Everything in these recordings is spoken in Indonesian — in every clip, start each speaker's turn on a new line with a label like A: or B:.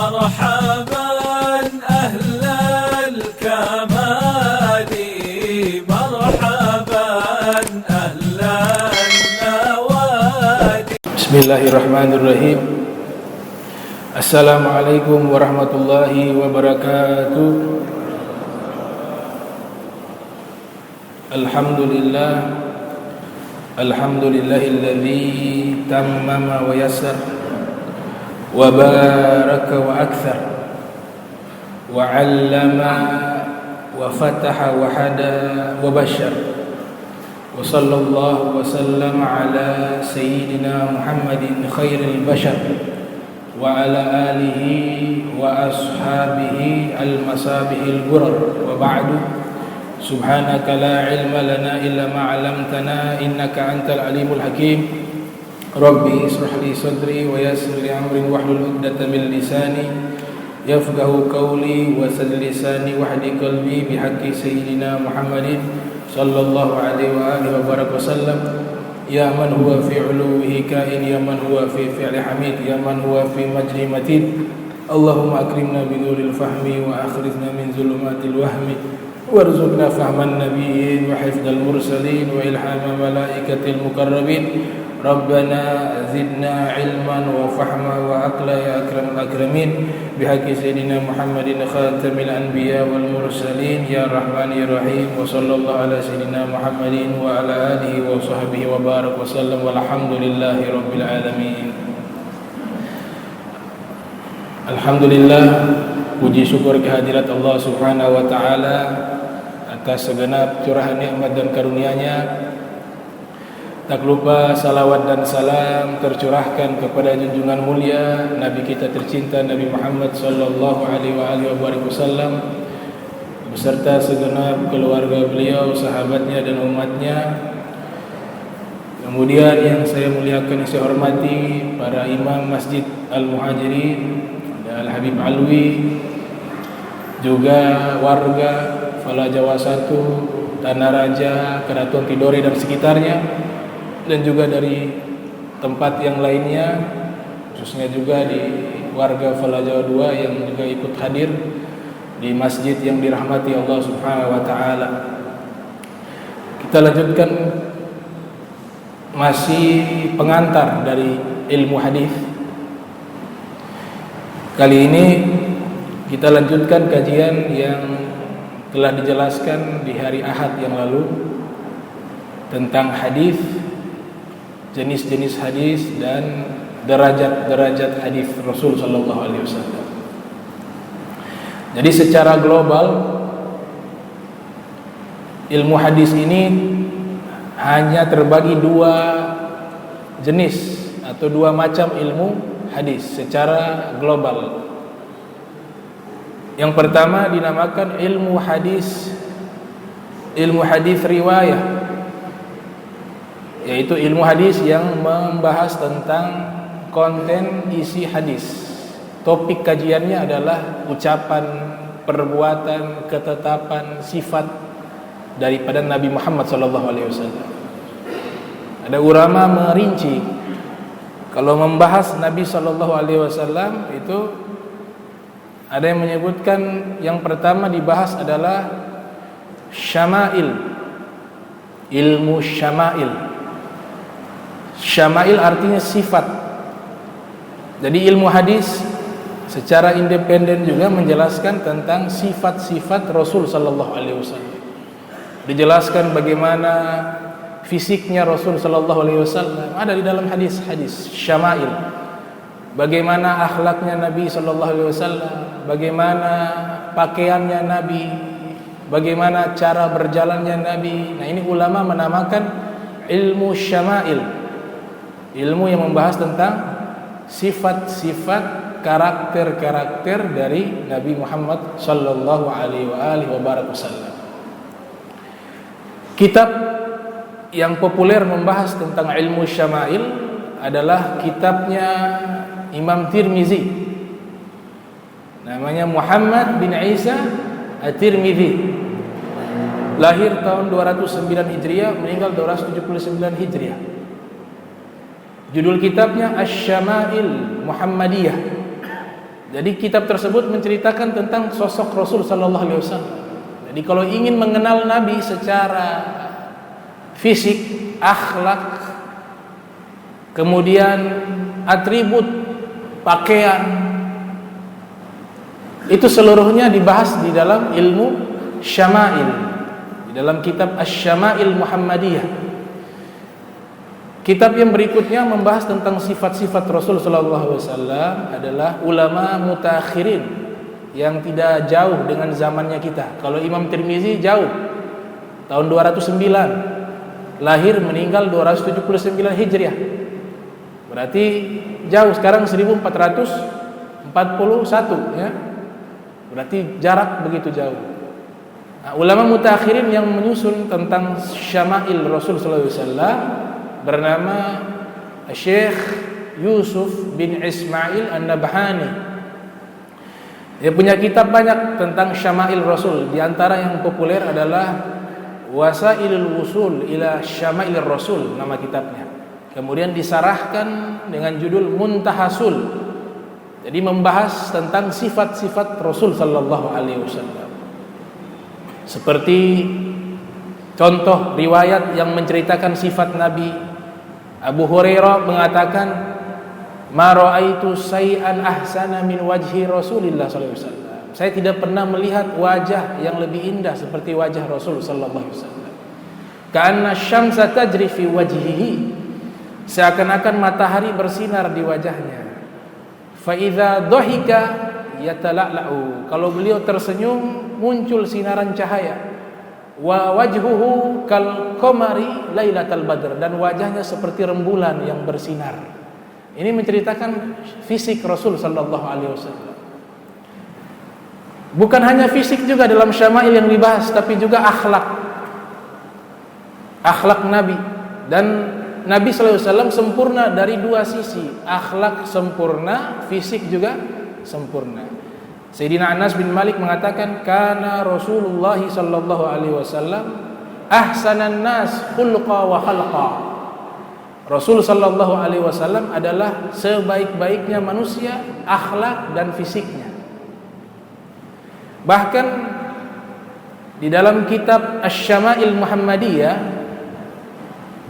A: مرحبا أهل الكمال مرحبا أهل النوادي.
B: بسم الله الرحمن الرحيم. Assalamualaikum warahmatullahi wabarakatuh. Alhamdulillahilladzi tammama wa yassar wa baraka wa akthar wa 'allama wa fataha wa hada wa bashar wa sallallahu wa sallama ala sayyidina Muhammadin khairil bashar wa ala alihi wa ashabihi al-masabihil gurar wa ba'du. Subhanaka la ilma lana illa ma 'allamtana innaka antal alimul hakim. Rabbi ishrah li sadri wa yassir li amri wahlul 'uqdatam min lisani yafqahu qawli wa saddid lisani wahdi qalbi bihaqqi sayyidina Muhammadin sallallahu alaihi wa alihi wa baraka wasallam. Ya man huwa fi 'uluwihi kain, ya man huwa fi fi'li hamid, ya man huwa fi majri matid. Allahumma akrimna bi nuril fahmi wa akhrijna min zulumatil wahmi warzuqna fahman nabiyyin wa hifdzal mursalin wa ilhama malaikatil muqarrabin. Rabbana zidna ilman wa fahma wa aqla ya akramul akramin bihaqqi sayyidina Muhammadin khatamil anbiya wal mursalin ya rahman ya rahim. Wa sallallahu ala sayyidina Muhammadin wa ala alihi wa sahbihi wa barak wa sallam walhamdulillahi rabbil alamin. Alhamdulillah, puji syukur kehadirat Allah Subhanahu wa taala atas segenap curahan nikmat dan karunia-Nya. Tak lupa salawat dan salam tercurahkan kepada junjungan mulia Nabi kita tercinta Nabi Muhammad sallallahu alaihi wasallam beserta segenap keluarga beliau, sahabatnya dan umatnya. Kemudian yang saya muliakan, yang saya hormati para imam Masjid Al-Muhajirin, Al-Habib Alwi, juga warga Fala Jawa 1, Tanah Raja, Keratuan Tidore dan sekitarnya, dan juga dari tempat yang lainnya, khususnya juga di warga Fala Jawa 2 yang juga ikut hadir di masjid yang dirahmati Allah Subhanahu wa taala. Kita lanjutkan masih pengantar dari ilmu hadis. Kali ini kita lanjutkan kajian yang telah dijelaskan di hari Ahad yang lalu tentang hadis, jenis-jenis hadis dan derajat-derajat hadis Rasul sallallahu alaihi wasallam. Jadi secara global ilmu hadis ini hanya terbagi dua jenis atau dua macam ilmu hadis secara global. Yang pertama dinamakan ilmu hadis riwayah, yaitu ilmu hadis yang membahas tentang konten isi hadis. Topik kajiannya adalah ucapan, perbuatan, ketetapan, sifat daripada Nabi Muhammad SAW. Ada ulama merinci, kalau membahas Nabi SAW itu ada yang menyebutkan yang pertama dibahas adalah syama'il, ilmu syama'il. Syama'il artinya sifat. Jadi ilmu hadis secara independen juga menjelaskan tentang sifat-sifat Rasul sallallahu alaihi wasallam. Dijelaskan bagaimana fisiknya Rasul sallallahu alaihi wasallam ada di dalam hadis-hadis syama'il. Bagaimana akhlaknya Nabi sallallahu alaihi wasallam, bagaimana pakaiannya Nabi, bagaimana cara berjalannya Nabi. Nah, ini ulama menamakan ilmu syama'il. Ilmu yang membahas tentang sifat-sifat, karakter-karakter dari Nabi Muhammad sallallahu alaihi wasallam. Kitab yang populer membahas tentang ilmu syama'il adalah kitabnya Imam Tirmizi, namanya Muhammad bin Isa At-Tirmizi. Lahir tahun 209 Hijriah, meninggal 279 Hijriah. Judul kitabnya Asy-Syama'il Muhammadiyah. Jadi kitab tersebut menceritakan tentang sosok Rasul sallallahu alaihi wasallam. Jadi kalau ingin mengenal Nabi secara fisik, akhlak, kemudian atribut, pakaian, itu seluruhnya dibahas di dalam ilmu Syama'il, di dalam kitab Asy-Syama'il Muhammadiyah. Kitab yang berikutnya membahas tentang sifat-sifat Rasul sallallahu alaihi wasallam adalah ulama mutakhirin yang tidak jauh dengan zamannya kita. Kalau Imam Tirmizi jauh, tahun 209, lahir meninggal 279 Hijriah. Berarti jauh, sekarang 1441 ya. Berarti jarak begitu jauh. Nah, ulama mutakhirin yang menyusun tentang Syama'il Rasul sallallahu alaihi wasallam bernama Syekh Yusuf bin Ismail An-Nabhani. Dia punya kitab banyak tentang Syama'il Rasul. Di antara yang populer adalah Wasailul Wusul ila Syama'il Rasul, nama kitabnya. Kemudian disarahkan dengan judul Muntahasul. Jadi membahas tentang sifat-sifat Rasul sallallahu alaihi wasallam. Seperti contoh riwayat yang menceritakan sifat Nabi. Abu Hurairah mengatakan, "Ma ra'aitu say'an ahsana min wajhi Rasulillah sallallahu alaihi wasallam." Saya tidak pernah melihat wajah yang lebih indah seperti wajah Rasul sallallahu alaihi wasallam. Ka'anna syamsa tajri fi wajhihi. Seakan-akan matahari bersinar di wajahnya. Fa idza dhahika yatala'la'u. Kalau beliau tersenyum muncul sinaran cahaya. Wa wajhuhu kal qamari lailatal badr, dan wajahnya seperti rembulan yang bersinar. Ini menceritakan fisik Rasul sallallahu alaihi wasallam. Bukan hanya fisik juga dalam Syama'il yang dibahas, tapi juga akhlak. Akhlak Nabi, dan Nabi sallallahu alaihi wasallam sempurna dari dua sisi, akhlak sempurna, fisik juga sempurna. Sayyidina Anas bin Malik mengatakan, kana Rasulullah sallallahu alaihi wasallam ahsanan nas khulqa wa khalqa. Rasul sallallahu alaihi wasallam adalah sebaik-baiknya manusia, akhlak dan fisiknya. Bahkan di dalam kitab Asy-Syama'il Muhammadiyah,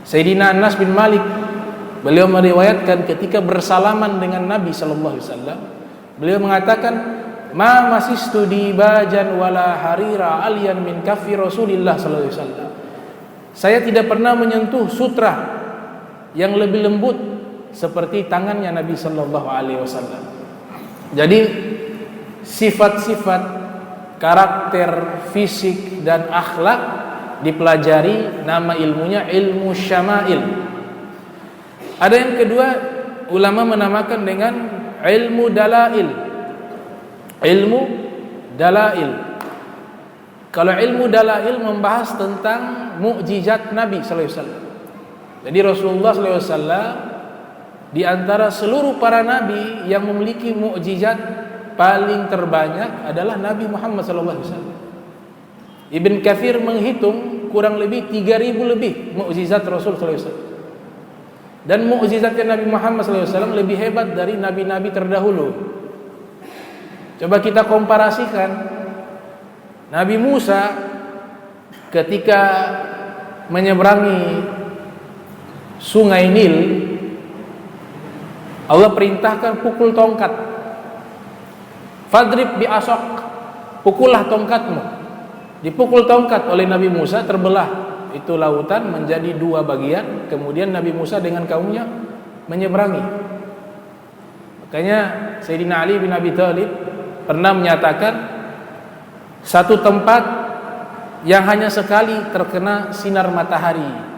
B: Sayyidina Anas bin Malik beliau meriwayatkan ketika bersalaman dengan Nabi sallallahu alaihi wasallam, beliau mengatakan, ma masistu dibajan wala harira aliyan min kaffi Rasulillah sallallahu alaihi wasallam. Saya tidak pernah menyentuh sutra yang lebih lembut seperti tangannya Nabi sallallahu alaihi wasallam. Jadi sifat-sifat karakter, fisik dan akhlak dipelajari, nama ilmunya ilmu Syama'il. Ada yang kedua, ulama menamakan dengan ilmu dalail. Ilmu dalail. Kalau ilmu dalail membahas tentang mukjizat Nabi sallallahu alaihi wasallam. Jadi Rasulullah sallallahu alaihi wasallam di antara seluruh para nabi yang memiliki mukjizat paling terbanyak adalah Nabi Muhammad sallallahu alaihi wasallam. Ibn Katsir menghitung kurang lebih 3000 lebih mukjizat Rasul sallallahu alaihi wasallam. Dan mukjizatnya Nabi Muhammad sallallahu alaihi wasallam lebih hebat dari nabi-nabi terdahulu. Coba kita komparasikan. Nabi Musa ketika menyeberangi Sungai Nil, Allah perintahkan pukul tongkat. Fadrib bi asok, pukullah tongkatmu. Dipukul tongkat oleh Nabi Musa, terbelah itu lautan menjadi dua bagian. Kemudian Nabi Musa dengan kaumnya menyeberangi. Makanya Sayyidina Ali bin Abi Thalib pernah menyatakan, satu tempat yang hanya sekali terkena sinar matahari.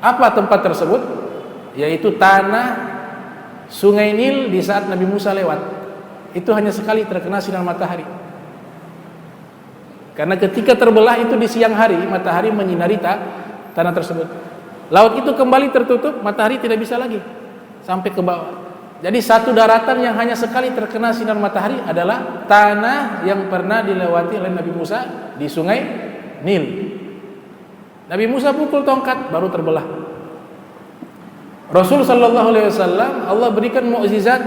B: Apa tempat tersebut? Yaitu tanah Sungai Nil di saat Nabi Musa lewat. Itu hanya sekali terkena sinar matahari. Karena ketika terbelah itu di siang hari, matahari menyinari tanah tersebut. Laut itu kembali tertutup, matahari tidak bisa lagi sampai ke bawah. Jadi satu daratan yang hanya sekali terkena sinar matahari adalah tanah yang pernah dilewati oleh Nabi Musa di Sungai Nil. Nabi Musa pukul tongkat baru terbelah. Rasul sallallahu alaihi wasallam Allah berikan mukjizat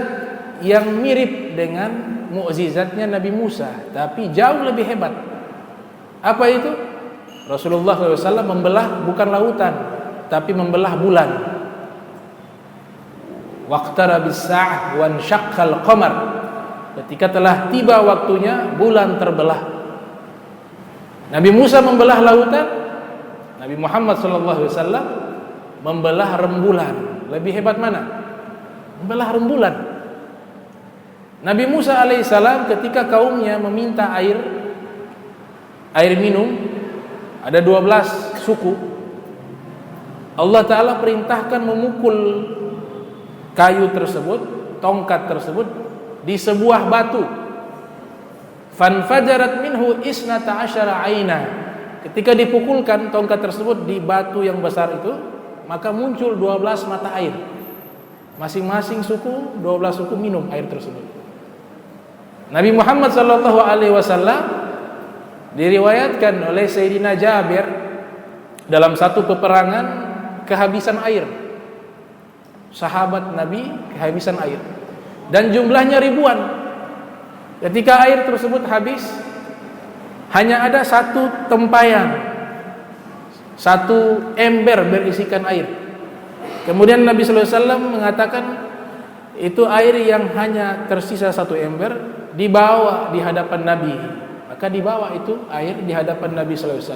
B: yang mirip dengan mukjizatnya Nabi Musa, tapi jauh lebih hebat. Apa itu? Rasulullah SAW membelah bukan lautan, tapi membelah bulan. Waqtarabis sa'ah wan syaqqal qamar. Ketika telah tiba waktunya, bulan terbelah. Nabi Musa membelah lautan, Nabi Muhammad SAW membelah rembulan. Lebih hebat mana? Membelah rembulan. Nabi Musa alaihissalam ketika kaumnya meminta air minum, ada 12 suku. Allah Ta'ala perintahkan memukul kayu tersebut, tongkat tersebut di sebuah batu. Fanfajarat minhu isnata asyara aina. Ketika dipukulkan tongkat tersebut di batu yang besar itu, maka muncul 12 mata air. Masing-masing suku, 12 suku minum air tersebut. Nabi Muhammad SAW diriwayatkan oleh Sayyidina Jabir dalam satu peperangan kehabisan air. Sahabat Nabi kehabisan air dan jumlahnya ribuan. Ketika air tersebut habis, hanya ada satu tempayan, satu ember berisikan air. Kemudian Nabi SAW mengatakan itu air yang hanya tersisa satu ember dibawa di hadapan Nabi. Maka dibawa itu air di hadapan Nabi SAW.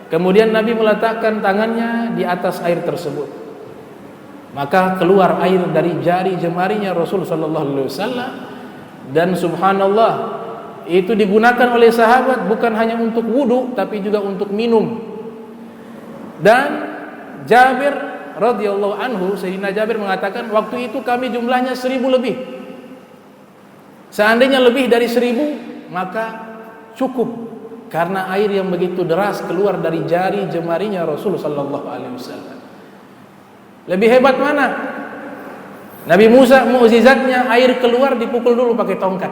B: Kemudian Nabi meletakkan tangannya di atas air tersebut. Maka keluar air dari jari jemarinya Rasul SAW. Dan subhanallah, itu digunakan oleh sahabat bukan hanya untuk wudu, tapi juga untuk minum. Dan Jabir radhiyallahu anhu, Sayyidina Jabir mengatakan waktu itu kami jumlahnya 1000 lebih. Seandainya lebih dari 1000 maka cukup, karena air yang begitu deras keluar dari jari jemarinya Rasul sallallahu alaihi wasallam. Lebih hebat mana? Nabi Musa mukjizatnya air keluar dipukul dulu pakai tongkat.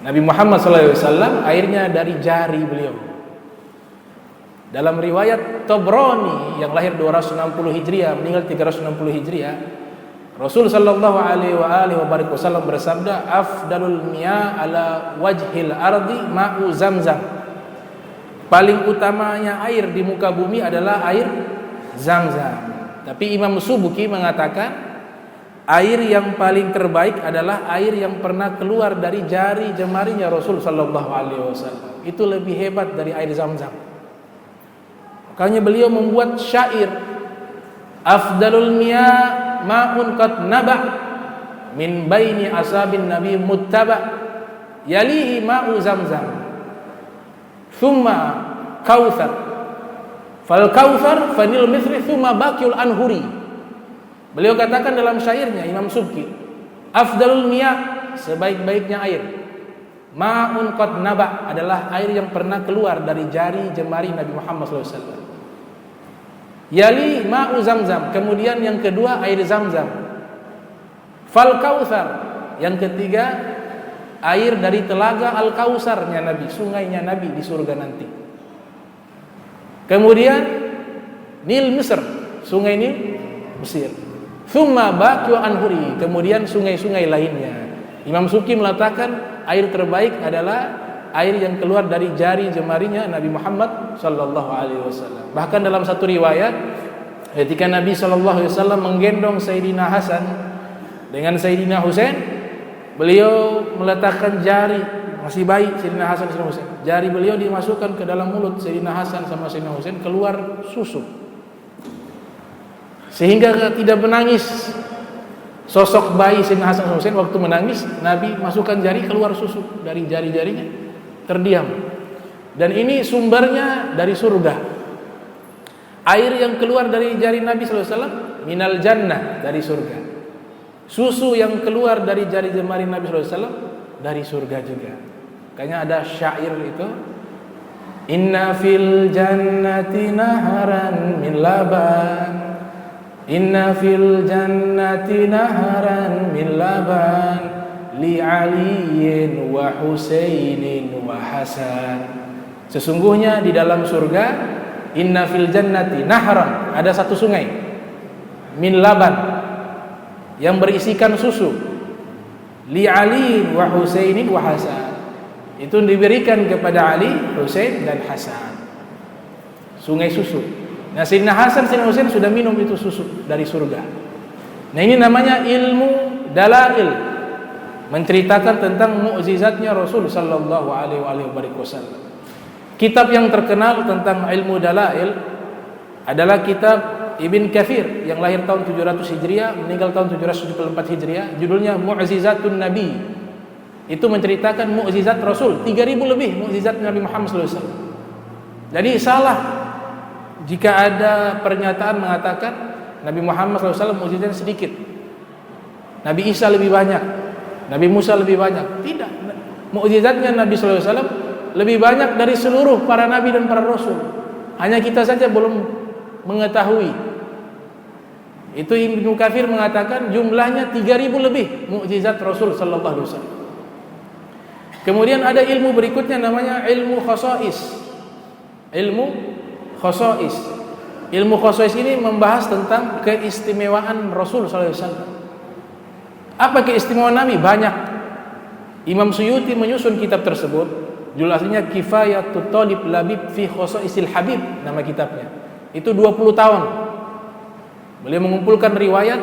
B: Nabi Muhammad sallallahu alaihi wasallam airnya dari jari beliau. Dalam riwayat Tabrani yang lahir 260 Hijriah, meninggal 360 Hijriah, Rasul sallallahu alaihi wasallam bersabda, "Afdalul miya ala wajhil ardi ma'u Zamzam." Paling utamanya air di muka bumi adalah air Zamzam. Tapi Imam Subuki mengatakan air yang paling terbaik adalah air yang pernah keluar dari jari jemarinya Rasul sallallahu alaihi wasallam. Itu lebih hebat dari air Zamzam. Makanya beliau membuat syair, afdalul miya ma'un qad naba min baini asabin nabi muttaba yalihi ma'u Zamzam thumma kautsar fal kautsar fanil mithri thumma baqiul anhuri. Beliau katakan dalam syairnya Imam Subki, afdalul miya, sebaik-baiknya air, ma'un qad naba, adalah air yang pernah keluar dari jari jemari Nabi Muhammad SAW. Yali ma'u Zamzam, kemudian yang kedua air Zamzam. Fal kautsar, yang ketiga air dari telaga Al-Kautsarnya Nabi, sungainya Nabi di surga nanti. Kemudian Nil Misr, sungai Nil Mesir. Thumma baqiu anhuri, kemudian sungai-sungai lainnya. Imam Subki meletakkan air terbaik adalah air yang keluar dari jari jemarinya Nabi Muhammad sallallahu alaihi wasallam. Bahkan dalam satu riwayat, ketika Nabi sallallahu alaihi wasallam menggendong Sayyidina Hasan dengan Sayyidina Husain, beliau meletakkan jari, masih bayi Sayyidina Hasan dan Husain. Jari beliau dimasukkan ke dalam mulut Sayyidina Hasan sama Sayyidina Husain, keluar susu. Sehingga tidak menangis. Sosok bayi Sayyidina Hasan dan Husain waktu menangis, Nabi masukkan jari, keluar susu dari jari-jarinya. Terdiam. Dan ini sumbernya dari surga. Air yang keluar dari jari Nabi SAW minal jannah, dari surga. Susu yang keluar dari jari jemari Nabi SAW dari surga juga. Kayaknya ada syair itu, inna fil jannati naharan min laban, inna fil jannati naharan min laban li aliyin wa husainin wa hasan. Sesungguhnya di dalam surga, inna fil jannati nahran, ada satu sungai, min laban, yang berisikan susu, li Ali wa Husainin wa Hasan. Itu diberikan kepada Ali, Husain dan Hasan. Sungai susu. Nah, Sayyidina Hasan, Sayyidina Husain sudah minum itu susu dari surga. Nah, ini namanya ilmu dalail, menceritakan tentang mukjizatnya Rasul sallallahu alaihi wasallam. Kitab yang terkenal tentang ilmu dalail adalah kitab Ibn Katsir yang lahir tahun 700 Hijriah, meninggal tahun 774 Hijriah, judulnya Mu'jizatun Nabi. Itu menceritakan mukjizat Rasul, 3000 lebih mukjizat Nabi Muhammad sallallahu alaihi wasallam. Jadi salah jika ada pernyataan mengatakan Nabi Muhammad sallallahu alaihi wasallam mukjizatnya sedikit, Nabi Isa lebih banyak, Nabi Musa lebih banyak. Tidak, mukjizatnya Nabi sallallahu alaihi wasallam lebih banyak dari seluruh para nabi dan para rasul. Hanya kita saja belum mengetahui. Itu Ibnu Katsir mengatakan jumlahnya 3000 lebih mukjizat Rasul sallallahu alaihi wasallam. Kemudian ada ilmu berikutnya namanya ilmu khasais. Ilmu khasais. Ilmu khasais ini membahas tentang keistimewaan Rasul sallallahu alaihi wasallam. Apa keistimewaan Nabi? Banyak. Imam Suyuti menyusun kitab tersebut, judul aslinya Kifayatut Talib Labib fi Khasaisil Habib, nama kitabnya. Itu 20 tahun. Beliau mengumpulkan riwayat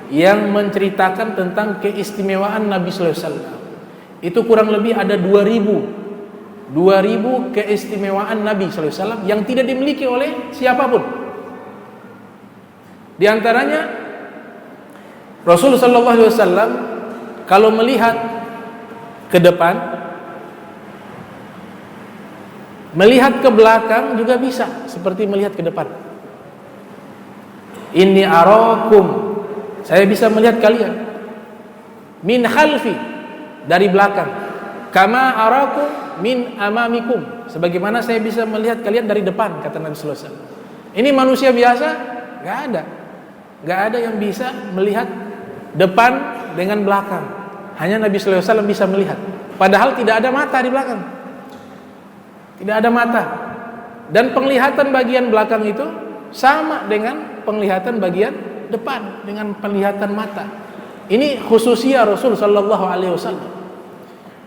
B: yang menceritakan tentang keistimewaan Nabi sallallahu alaihi wasallam. Itu kurang lebih ada 2000 keistimewaan Nabi sallallahu alaihi wasallam yang tidak dimiliki oleh siapapun. Di antaranya Rasul sallallahu alaihi wasallam kalau melihat ke depan, melihat ke belakang juga bisa seperti melihat ke depan. Inni arakum, saya bisa melihat kalian, min khalfi, dari belakang, kama arakum min amamikum, sebagaimana saya bisa melihat kalian dari depan, kata Nabi sallallahu alaihi wasallam. Ini manusia biasa nggak ada yang bisa melihat depan dengan belakang. Hanya Nabi sallallahu alaihi wasallam bisa melihat, padahal tidak ada mata di belakang, tidak ada mata, dan penglihatan bagian belakang itu sama dengan penglihatan bagian depan dengan penglihatan mata. Ini khususnya Rasul sallallahu alaihi wasallam.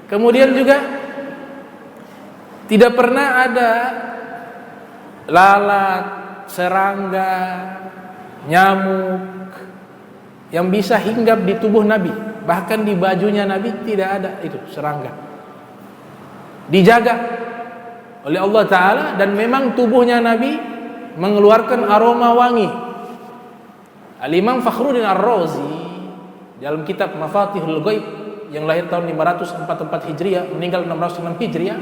B: Kemudian juga tidak pernah ada lalat, serangga, nyamuk yang bisa hinggap di tubuh Nabi. Bahkan di bajunya Nabi tidak ada itu serangga. Dijaga oleh Allah Ta'ala, dan memang tubuhnya Nabi mengeluarkan aroma wangi. Al-Imam Fakhruddin Ar-Razi dalam kitab Mafatihul Ghaib yang lahir tahun 544 Hijriah, meninggal 606 Hijriah,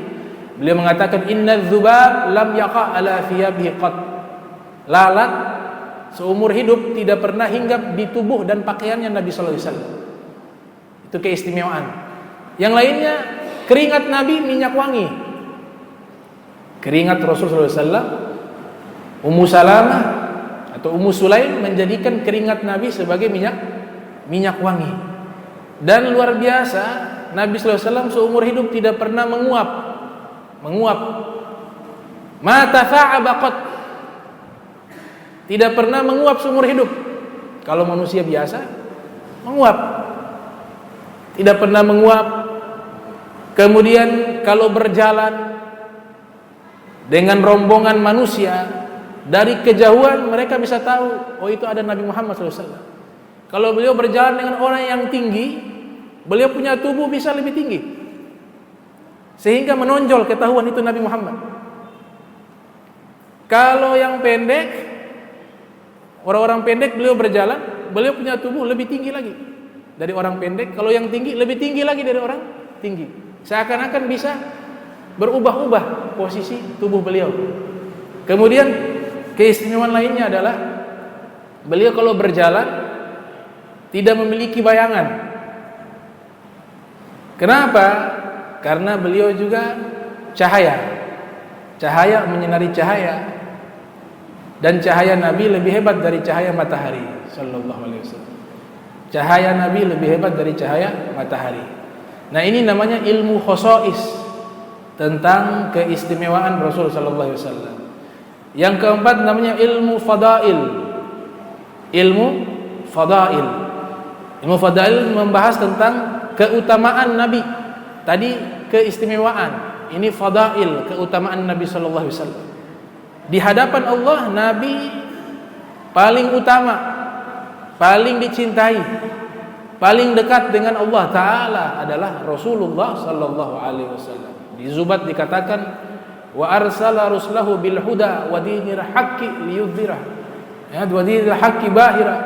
B: beliau mengatakan inna dzubab lam yaqa ala thiyabihi qat. Lalat seumur hidup tidak pernah hinggap di tubuh dan pakaiannya Nabi sallallahu alaihi wasallam. Itu keistimewaan. Yang lainnya, keringat Nabi minyak wangi. Keringat Rasul sallallahu alaihi wasallam, Ummu Salamah atau Ummu Sulaim menjadikan keringat Nabi sebagai minyak wangi. Dan luar biasa, Nabi sallallahu alaihi wasallam seumur hidup tidak pernah menguap. Ma tafa'aba qat. Tidak pernah menguap seumur hidup. Kalau manusia biasa menguap, tidak pernah menguap. Kemudian kalau berjalan dengan rombongan manusia, dari kejauhan mereka bisa tahu, oh itu ada Nabi Muhammad SAW. Kalau beliau berjalan dengan orang yang tinggi, beliau punya tubuh bisa lebih tinggi, sehingga menonjol ketahuan itu Nabi Muhammad. Kalau yang pendek, orang-orang pendek beliau berjalan, beliau punya tubuh lebih tinggi lagi dari orang pendek. Kalau yang tinggi lebih tinggi lagi dari orang tinggi. Seakan-akan bisa berubah-ubah posisi tubuh beliau. Kemudian keistimewaan lainnya adalah beliau kalau berjalan tidak memiliki bayangan. Kenapa? Karena beliau juga cahaya menyinari cahaya, dan cahaya Nabi lebih hebat dari cahaya matahari sallallahu alaihi wasallam. Cahaya Nabi lebih hebat dari cahaya matahari. Nah, ini namanya ilmu khosais, tentang keistimewaan Rasul sallallahu alaihi wasallam. Yang keempat namanya ilmu fadail. Ilmu fadail membahas tentang keutamaan Nabi. Tadi keistimewaan, ini fadail, keutamaan Nabi sallallahu alaihi wasallam. Di hadapan Allah Nabi paling utama, paling dicintai, paling dekat dengan Allah Ta'ala adalah Rasulullah sallallahu alaihi wasallam. Di Zubat dikatakan wa arsala ruslahu bil huda wa dinil haqqi liyudhhira ya wa dinil haqqi bahira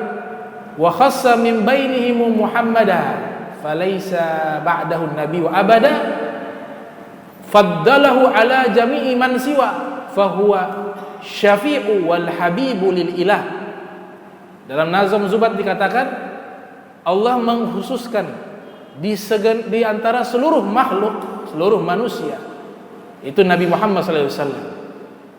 B: wa khassa min bainihim Muhammadan falaysa ba'dahu nabi wa abada faddalahu ala jami'i man siwa fahuwa syafi'u wal habibu lil ilah. Dalam nazam Zubat dikatakan Allah mengkhususkan di antara seluruh makhluk, seluruh manusia itu Nabi Muhammad sallallahu alaihi wasallam,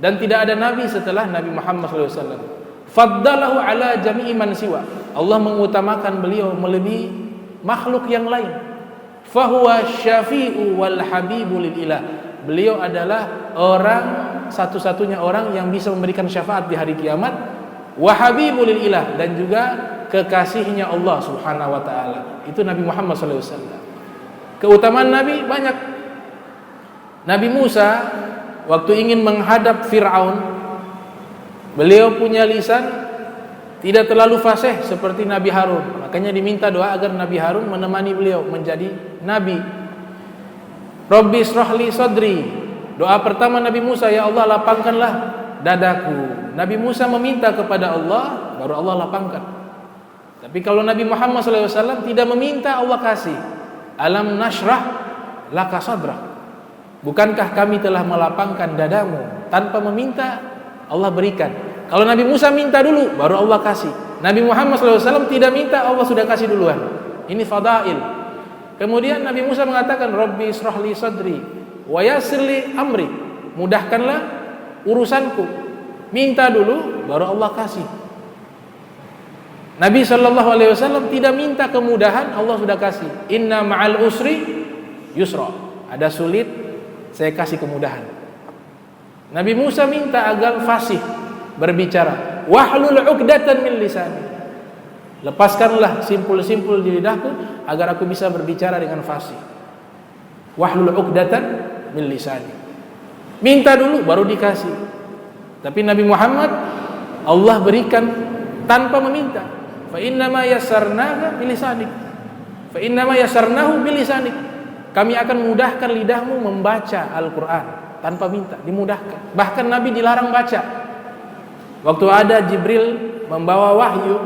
B: dan tidak ada nabi setelah Nabi Muhammad sallallahu alaihi wasallam. Faddalahu ala jami'i man siwa, Allah mengutamakan beliau melebihi makhluk yang lain. Fahuwa syafi'u wal habibu lil ilah, beliau adalah orang satu-satunya orang yang bisa memberikan syafaat di hari kiamat, wa habibu lil ilah, dan juga kekasihnya Allah Subhanahu wa taala. Itu Nabi Muhammad sallallahu alaihi wasallam. Keutamaan Nabi banyak. Nabi Musa waktu ingin menghadap Fir'aun, beliau punya lisan tidak terlalu fasih seperti Nabi Harun. Makanya diminta doa agar Nabi Harun menemani beliau menjadi nabi. Rabbi israhli sadri. Doa pertama Nabi Musa, ya Allah lapangkanlah dadaku. Nabi Musa meminta kepada Allah, baru Allah lapangkan. Tapi kalau Nabi Muhammad SAW tidak meminta, Allah kasih. Alam nashrah laka sadrak. Bukankah kami telah melapangkan dadamu? Tanpa meminta, Allah berikan. Kalau Nabi Musa minta dulu, baru Allah kasih. Nabi Muhammad SAW tidak minta, Allah sudah kasih duluan. Ini fadail. Kemudian Nabi Musa mengatakan, Rabbi israhli sadri wa yassirli amri. Mudahkanlah urusanku. Minta dulu, baru Allah kasih. Nabi SAW tidak minta kemudahan, Allah sudah kasih. Inna ma'al usri yusra. Ada sulit, saya kasih kemudahan. Nabi Musa minta agar fasih berbicara. Wahlul 'uqdatan min lisani. Lepaskanlah simpul-simpul di lidahku agar aku bisa berbicara dengan fasih. Wahlul 'uqdatan min lisani. Minta dulu baru dikasih. Tapi Nabi Muhammad Allah berikan tanpa meminta. Fa inna ma yassarnahu bilisanik. Fa inna ma yassarnahu bilisanik. Kami akan mudahkan lidahmu membaca Al-Qur'an tanpa minta, dimudahkan. Bahkan Nabi dilarang baca. Waktu ada Jibril membawa wahyu,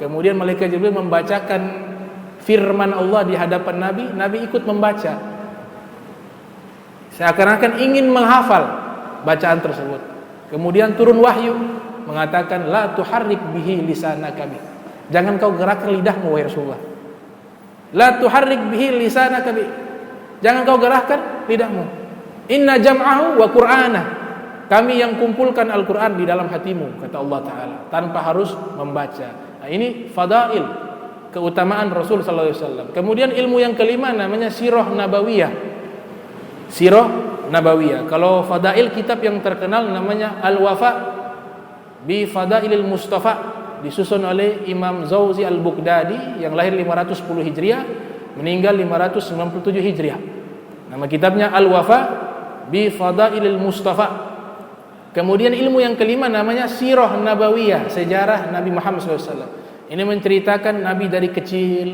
B: kemudian malaikat Jibril membacakan firman Allah di hadapan Nabi, Nabi ikut membaca. Seakan-akan ingin menghafal bacaan tersebut. Kemudian turun wahyu mengatakan la tuharrik bihi lisanaka bi. Jangan kau gerakkan lidahmu wahai Rasulullah. La tuharrik bihi lisanaka bi. Jangan kau gerakkan lidahmu. Inna jam'ahu wa qur'ana. Kami yang kumpulkan Al-Qur'an di dalam hatimu, kata Allah Ta'ala, tanpa harus membaca. Nah, ini fadail, keutamaan Rasul sallallahu alaihi wasallam. Kemudian ilmu yang kelima namanya sirah nabawiyah. Sirah nabawiyah. Kalau fadail, kitab yang terkenal namanya Al-Wafa bi Fadailil Mustafa, disusun oleh Imam Zawzi Al-Bughdadi yang lahir 510 Hijriah, meninggal 597 Hijriah. Nama kitabnya Al-Wafa bi Fadailil Mustafa. Kemudian ilmu yang kelima namanya sirah nabawiyah, sejarah Nabi Muhammad SAW. Ini menceritakan Nabi dari kecil,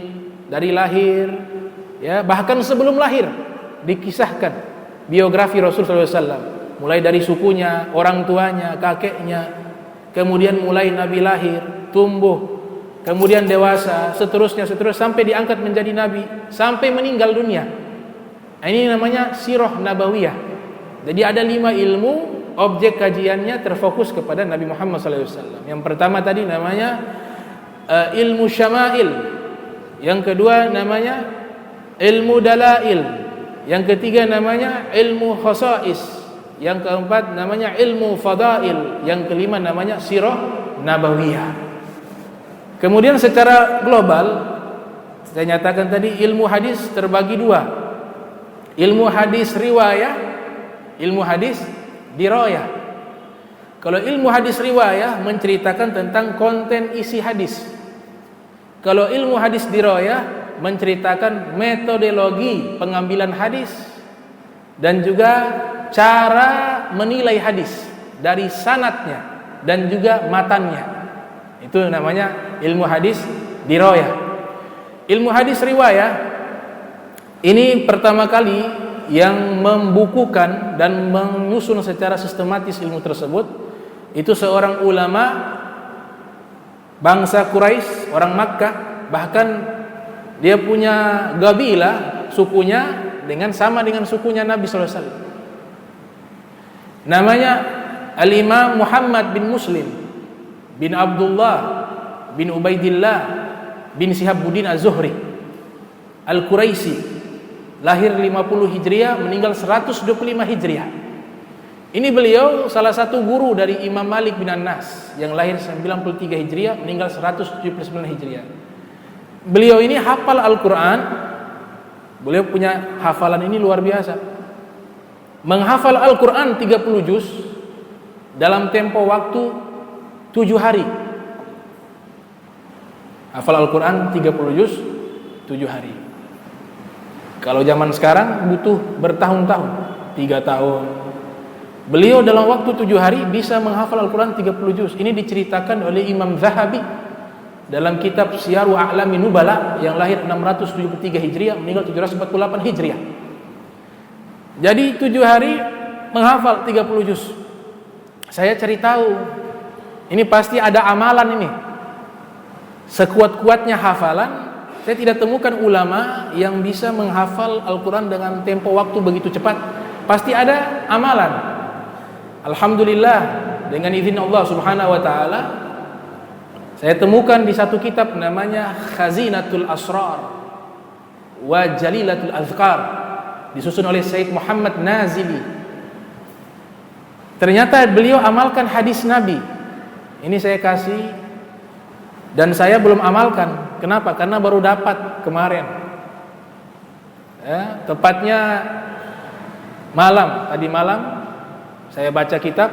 B: dari lahir, ya, bahkan sebelum lahir dikisahkan biografi Rasul SAW. Mulai dari sukunya, orang tuanya, kakeknya, kemudian mulai Nabi lahir, tumbuh, kemudian dewasa, seterusnya sampai diangkat menjadi Nabi, sampai meninggal dunia. Ini namanya sirah nabawiyah. Jadi ada 5 ilmu, objek kajiannya terfokus kepada Nabi Muhammad SAW. Yang pertama tadi namanya ilmu syama'il. Yang kedua namanya ilmu dalail. Yang ketiga namanya ilmu khasais. Yang keempat namanya ilmu fadail. Yang kelima namanya sirah nabawiyah. Kemudian secara global saya nyatakan tadi ilmu hadis terbagi 2. Ilmu hadis riwayah, ilmu hadis dirayah. Kalau ilmu hadis riwayah menceritakan tentang konten isi hadis. Kalau ilmu hadis dirayah menceritakan metodologi pengambilan hadis dan juga cara menilai hadis dari sanadnya dan juga matannya. Itu namanya ilmu hadis dirayah. Ilmu hadis riwayah ini pertama kali yang membukukan dan menyusun secara sistematis ilmu tersebut itu seorang ulama bangsa Quraisy, orang Makkah. Bahkan dia punya gabilah, sukunya sama dengan sukunya Nabi sallallahu alaihi wasallam. Namanya Al-Imam Muhammad bin Muslim bin Abdullah bin Ubaidillah bin Sihabuddin Az-Zuhri Al-Quraisy, lahir 50 Hijriah, meninggal 125 Hijriah. Ini beliau salah satu guru dari Imam Malik bin Anas yang lahir 93 Hijriah, meninggal 179 Hijriah. Beliau ini hafal Al-Quran. Beliau punya hafalan ini luar biasa. Menghafal Al-Quran 30 juz dalam tempo waktu 7 hari. Hafal Al-Quran 30 juz 7 hari. Kalau zaman sekarang butuh bertahun-tahun, 3 tahun. Beliau dalam waktu 7 hari bisa menghafal Al-Quran 30 juz. Ini diceritakan oleh Imam Zahabi dalam kitab Syiaru A'lami Nubala yang lahir 673 Hijriah, meninggal 748 Hijriah. Jadi 7 hari menghafal 30 juz. Saya cari tahu, ini pasti ada amalan ini. Sekuat-kuatnya hafalan, saya tidak temukan ulama yang bisa menghafal Al-Quran dengan tempo waktu begitu cepat. Pasti ada amalan. Alhamdulillah, dengan izin Allah Subhanahu wa taala, saya temukan di satu kitab namanya Khazinatul Asrar wa Jalilatul Azkar, disusun oleh Sayyid Muhammad Nazili. Ternyata beliau amalkan hadis Nabi. Ini saya kasih dan saya belum amalkan. Kenapa? Karena baru dapat kemarin. Tepatnya tadi malam saya baca kitab,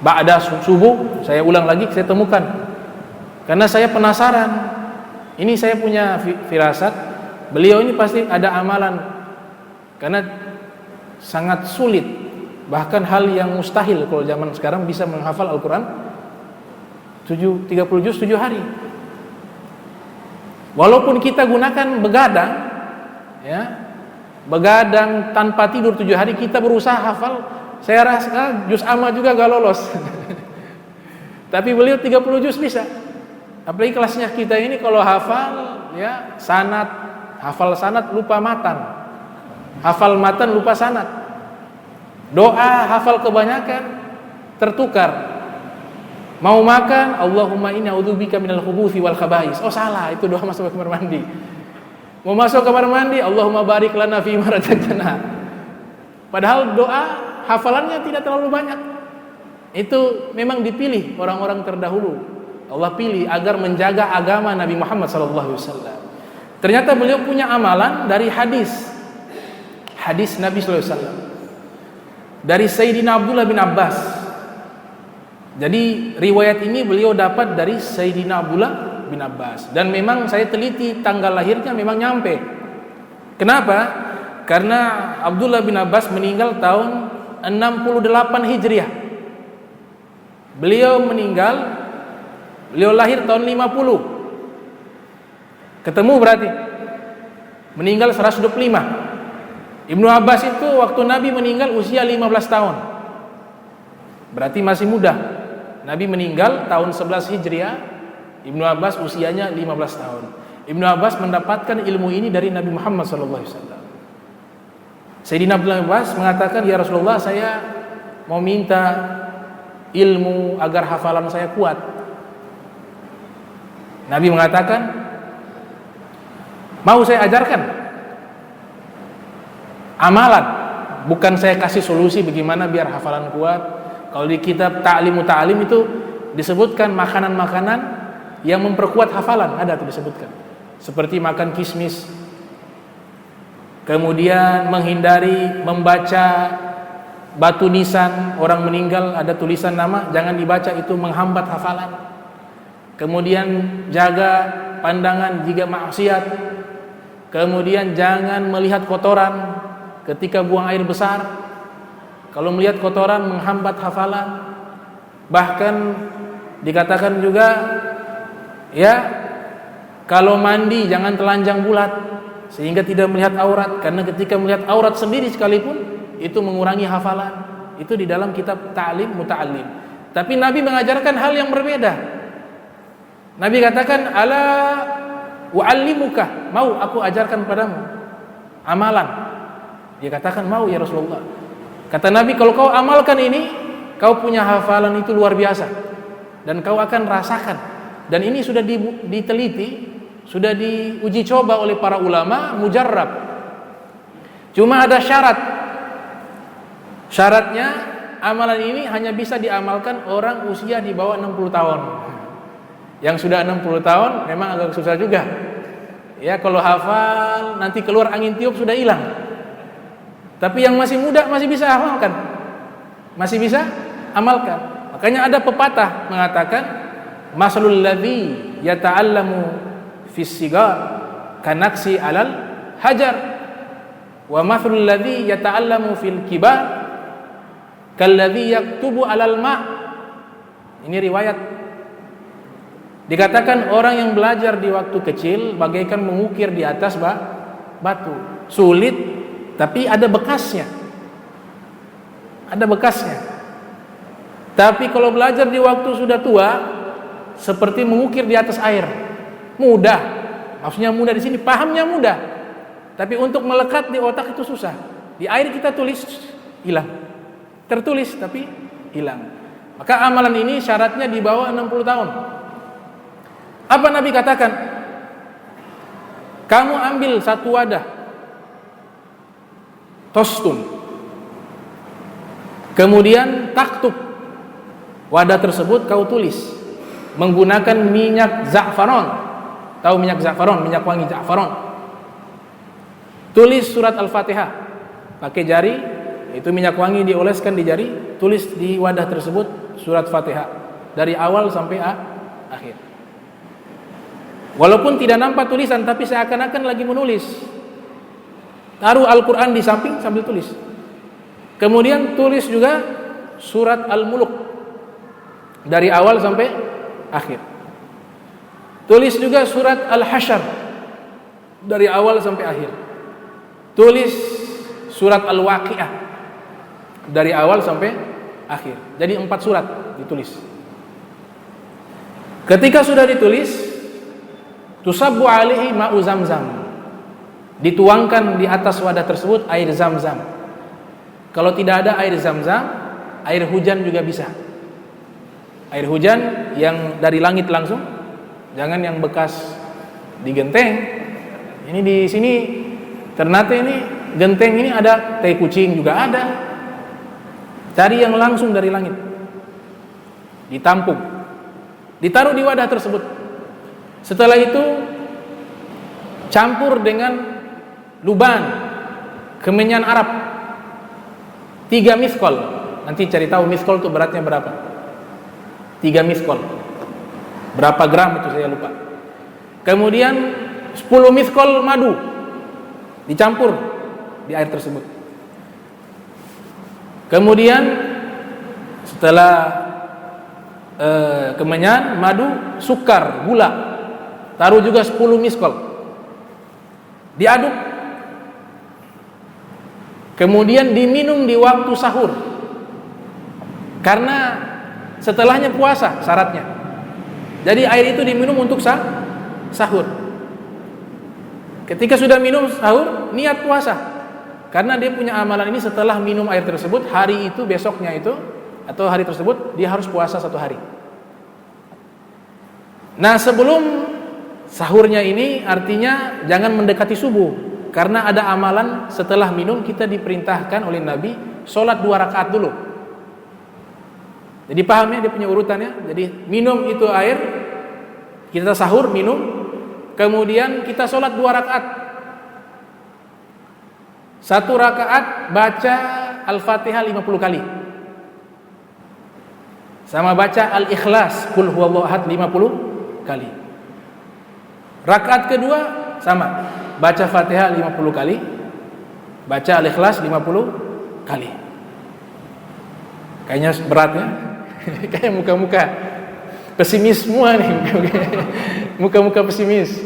B: ba'da subuh saya ulang lagi, saya temukan. Karena saya penasaran. Ini saya punya firasat, beliau ini pasti ada amalan. Karena sangat sulit, bahkan hal yang mustahil kalau zaman sekarang bisa menghafal Al-Quran 30 juz 7 hari. Walaupun kita gunakan begadang, ya, begadang tanpa tidur 7 hari, kita berusaha hafal, saya rasa juz amma juga gak lolos. Tapi beliau 30 juz bisa. Apalagi kelasnya kita ini kalau hafal, ya, sanad, hafal sanad lupa matan, hafal matan lupa sanad, doa hafal kebanyakan tertukar. Mau makan, Allahumma inni a'udzubika minal khubuthi wal khaba'is. Oh salah, itu doa masuk kamar mandi. Mau masuk kamar mandi, Allahumma barik lana fi ma razaqtana. Padahal doa hafalannya tidak terlalu banyak. Itu memang dipilih orang-orang terdahulu. Allah pilih agar menjaga agama Nabi Muhammad sallallahu alaihi wasallam. Ternyata beliau punya amalan dari hadis Nabi sallallahu alaihi wasallam. Dari Sayyidina Abdullah bin Abbas. Jadi riwayat ini beliau dapat dari Sayyidina Abdullah bin Abbas. Dan memang saya teliti tanggal lahirnya memang nyampe. Kenapa? Karena Abdullah bin Abbas meninggal tahun 68 Hijriah. Beliau lahir tahun 50. Ketemu berarti. Meninggal 125. Ibnu Abbas itu waktu Nabi meninggal usia 15 tahun. Berarti masih muda. Nabi meninggal tahun 11 Hijriah, Ibnu Abbas usianya 15 tahun. Ibnu Abbas mendapatkan ilmu ini dari Nabi Muhammad SAW. Sayyidina Abdullah bin Abbas mengatakan, ya Rasulullah, saya mau minta ilmu agar hafalan saya kuat. Nabi mengatakan, mau saya ajarkan amalan, bukan saya kasih solusi bagaimana biar hafalan kuat. Kalau di kitab Ta'limu Ta'lim itu disebutkan makanan-makanan yang memperkuat hafalan, ada tuh disebutkan. Seperti makan kismis. Kemudian menghindari membaca batu nisan, orang meninggal ada tulisan nama, jangan dibaca, itu menghambat hafalan. Kemudian jaga pandangan jika maksiat. Kemudian jangan melihat kotoran ketika buang air besar. Kalau melihat kotoran menghambat hafalan. Bahkan dikatakan juga ya, kalau mandi jangan telanjang bulat sehingga tidak melihat aurat, karena ketika melihat aurat sendiri sekalipun itu mengurangi hafalan. Itu di dalam kitab Ta'lim Muta'allim. Tapi Nabi mengajarkan hal yang berbeda. Nabi katakan, ala wa'allimuka, mau aku ajarkan padamu amalan. Dia katakan, mau ya Rasulullah. Kata Nabi, kalau kau amalkan ini, kau punya hafalan itu luar biasa dan kau akan rasakan. Dan ini sudah diteliti, sudah diuji coba oleh para ulama, mujarrab. Cuma ada syarat. Syaratnya amalan ini hanya bisa diamalkan orang usia di bawah 60 tahun. Yang sudah 60 tahun memang agak susah juga. Ya, kalau hafal nanti keluar angin tiup sudah hilang. Tapi yang masih muda masih bisa amalkan. Masih bisa amalkan. Makanya ada pepatah mengatakan, masalul ladzi yata'allamu fis sigar kanaksi alal hajar wa mathalul ladzi yata'allamu fil kibar kalladzi yaktubu alal ma'. Ini riwayat. Dikatakan orang yang belajar di waktu kecil bagaikan mengukir di atas batu. Sulit, tapi ada bekasnya. Ada bekasnya. Tapi kalau belajar di waktu sudah tua, seperti mengukir di atas air. Mudah. Maksudnya mudah di sini, pahamnya mudah. Tapi untuk melekat di otak itu susah. Di air kita tulis, hilang. Tertulis tapi hilang. Maka amalan ini syaratnya di bawah 60 tahun. Apa Nabi katakan? Kamu ambil satu wadah tostun, kemudian taktub. Wadah tersebut kau tulis menggunakan minyak za'faron. Tahu minyak za'faron, minyak wangi za'faron. Tulis surat Al-Fatihah pakai jari, itu minyak wangi dioleskan di jari, tulis di wadah tersebut surat Fatihah dari awal sampai akhir. Walaupun tidak nampak tulisan, tapi seakan-akan lagi menulis. Taruh Al-Quran di samping sambil tulis. Kemudian tulis juga surat Al-Muluk dari awal sampai akhir. Tulis juga surat Al-Hasyr dari awal sampai akhir. Tulis surat Al-Waqi'ah dari awal sampai akhir. Jadi 4 surat ditulis. Ketika sudah ditulis, tusabbu alaihi ma'u zamzam, dituangkan di atas wadah tersebut air zam-zam. Kalau tidak ada air zam-zam, air hujan juga bisa. Air hujan yang dari langit langsung, jangan yang bekas di genteng. Ini di sini Ternate ini genteng ini ada tai kucing juga ada. Cari yang langsung dari langit, ditampung, ditaruh di wadah tersebut. Setelah itu campur dengan luban kemenyan Arab 3 miskol. Nanti cari tahu miskol itu beratnya berapa. 3 miskol. Berapa gram itu saya lupa. Kemudian 10 miskol madu dicampur di air tersebut. Kemudian setelah kemenyan, madu, sukar, gula, taruh juga 10 miskol, diaduk, kemudian diminum di waktu sahur, karena setelahnya puasa syaratnya. Jadi air itu diminum untuk sahur. Ketika sudah minum sahur, niat puasa, karena dia punya amalan ini setelah minum air tersebut, hari itu, besoknya itu, atau hari tersebut dia harus puasa 1 hari. Nah, sebelum sahurnya ini artinya jangan mendekati subuh, karena ada amalan setelah minum kita diperintahkan oleh Nabi sholat 2 rakaat dulu. Jadi pahamnya, dia punya urutannya. Jadi minum itu air, kita sahur minum, kemudian kita sholat 2 rakaat. 1 rakaat baca Al-Fatihah 50 kali, sama baca Al-Ikhlas Qul huwallahu ahad 50 kali. Rakaat kedua sama, baca Fatihah 50 kali, baca Al-Ikhlas 50 kali. Kayaknya berat ya. Kayak muka-muka pesimis semua nih, muka-muka pesimis.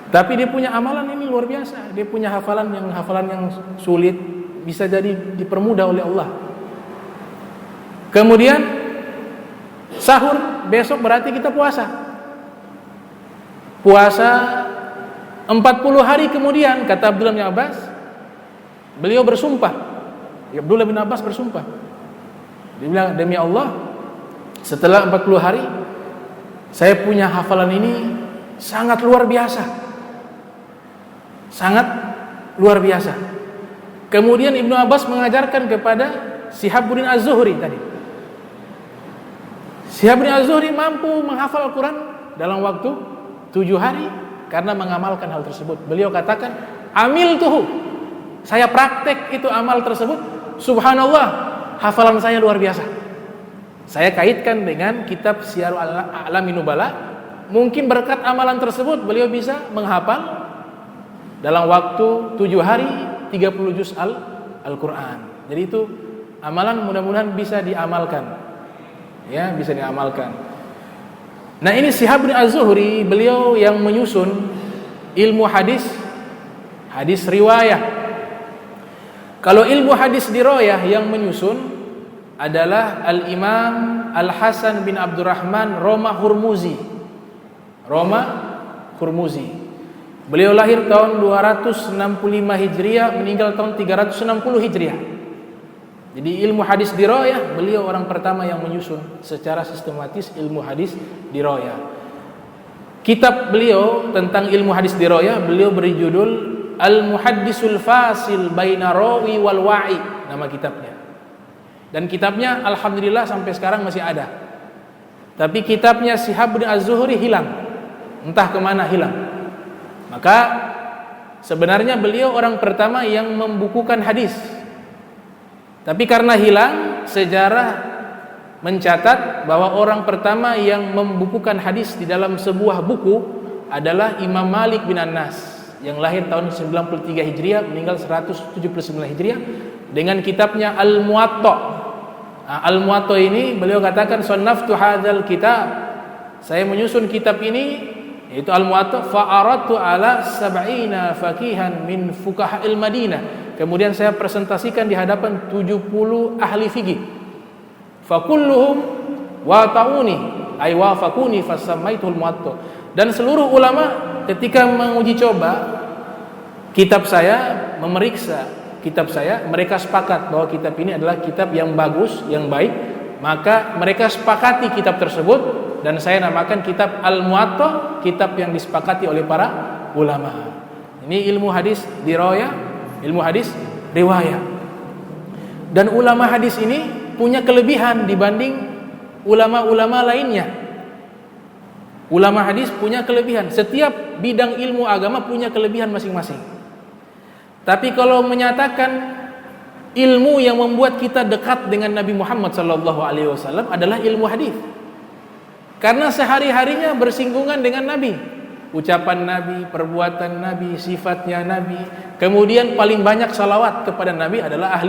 B: Tapi dia punya amalan ini luar biasa. Dia punya hafalan yang sulit, bisa jadi dipermudah oleh Allah. Kemudian sahur, besok berarti kita puasa. Puasa 40 hari kemudian, kata Abdullah bin Abbas, beliau bersumpah. Abdullah bin Abbas bersumpah. Dia bilang, demi Allah, setelah 40 hari saya punya hafalan ini sangat luar biasa. Sangat luar biasa. Kemudian Ibnu Abbas mengajarkan kepada Syihabuddin Az-Zuhri tadi. Syihabuddin Az-Zuhri mampu menghafal Al-Quran dalam waktu 7 hari karena mengamalkan hal tersebut. Beliau katakan, amil tuhu, saya praktek itu amal tersebut. Subhanallah, hafalan saya luar biasa. Saya kaitkan dengan kitab Syiarul A'lamin Nubala. Mungkin berkat amalan tersebut beliau bisa menghafal dalam waktu 7 hari 30 juz Al-Quran. Jadi itu amalan mudah-mudahan bisa diamalkan. Ya, bisa diamalkan. Nah, ini Syihabuddin Az-Zuhri, beliau yang menyusun ilmu hadis riwayah. Kalau ilmu hadis dirayah yang menyusun adalah Al-Imam Al-Hasan bin Abdurrahman Roma Hurmuzi. Beliau lahir tahun 265 Hijriah, meninggal tahun 360 Hijriah. Jadi ilmu hadis dirayah, beliau orang pertama yang menyusun secara sistematis ilmu hadis dirayah. Kitab beliau tentang ilmu hadis dirayah, beliau beri judul Al-Muhaddisul Fasil Baina Rawi wal Wa'i, nama kitabnya. Dan kitabnya alhamdulillah sampai sekarang masih ada. Tapi kitabnya Syihabuddin Az-Zuhri hilang. Entah kemana hilang. Maka sebenarnya beliau orang pertama yang membukukan hadis. Tapi karena hilang, sejarah mencatat bahwa orang pertama yang membukukan hadis di dalam sebuah buku adalah Imam Malik bin Anas yang lahir tahun 93 Hijriah, meninggal 179 Hijriah, dengan kitabnya Al-Muwatta. Al-Muwatta ini beliau katakan, "Sannaftu hadzal kitab." Saya menyusun kitab ini, yaitu Al-Muwatta, fa'aradtu ala sab'ina faqihan min fuqaha'il Madinah. Kemudian saya presentasikan di hadapan 70 ahli fikih. Fa kulluhum wata'uni ay wafaquni fasamaitul Muwatta. Dan seluruh ulama ketika menguji coba kitab saya, memeriksa kitab saya, mereka sepakat bahwa kitab ini adalah kitab yang bagus, yang baik. Maka mereka sepakati kitab tersebut dan saya namakan kitab Al-Muwatta, kitab yang disepakati oleh para ulama. Ini ilmu hadis dirayah, ilmu hadis riwayah. Dan ulama hadis ini punya kelebihan dibanding ulama-ulama lainnya. Ulama hadis punya kelebihan. Setiap bidang ilmu agama punya kelebihan masing-masing. Tapi kalau menyatakan ilmu yang membuat kita dekat dengan Nabi Muhammad SAW adalah ilmu hadis. Karena sehari-harinya bersinggungan dengan Nabi, ucapan Nabi, perbuatan Nabi, sifatnya Nabi. Kemudian paling banyak salawat kepada Nabi adalah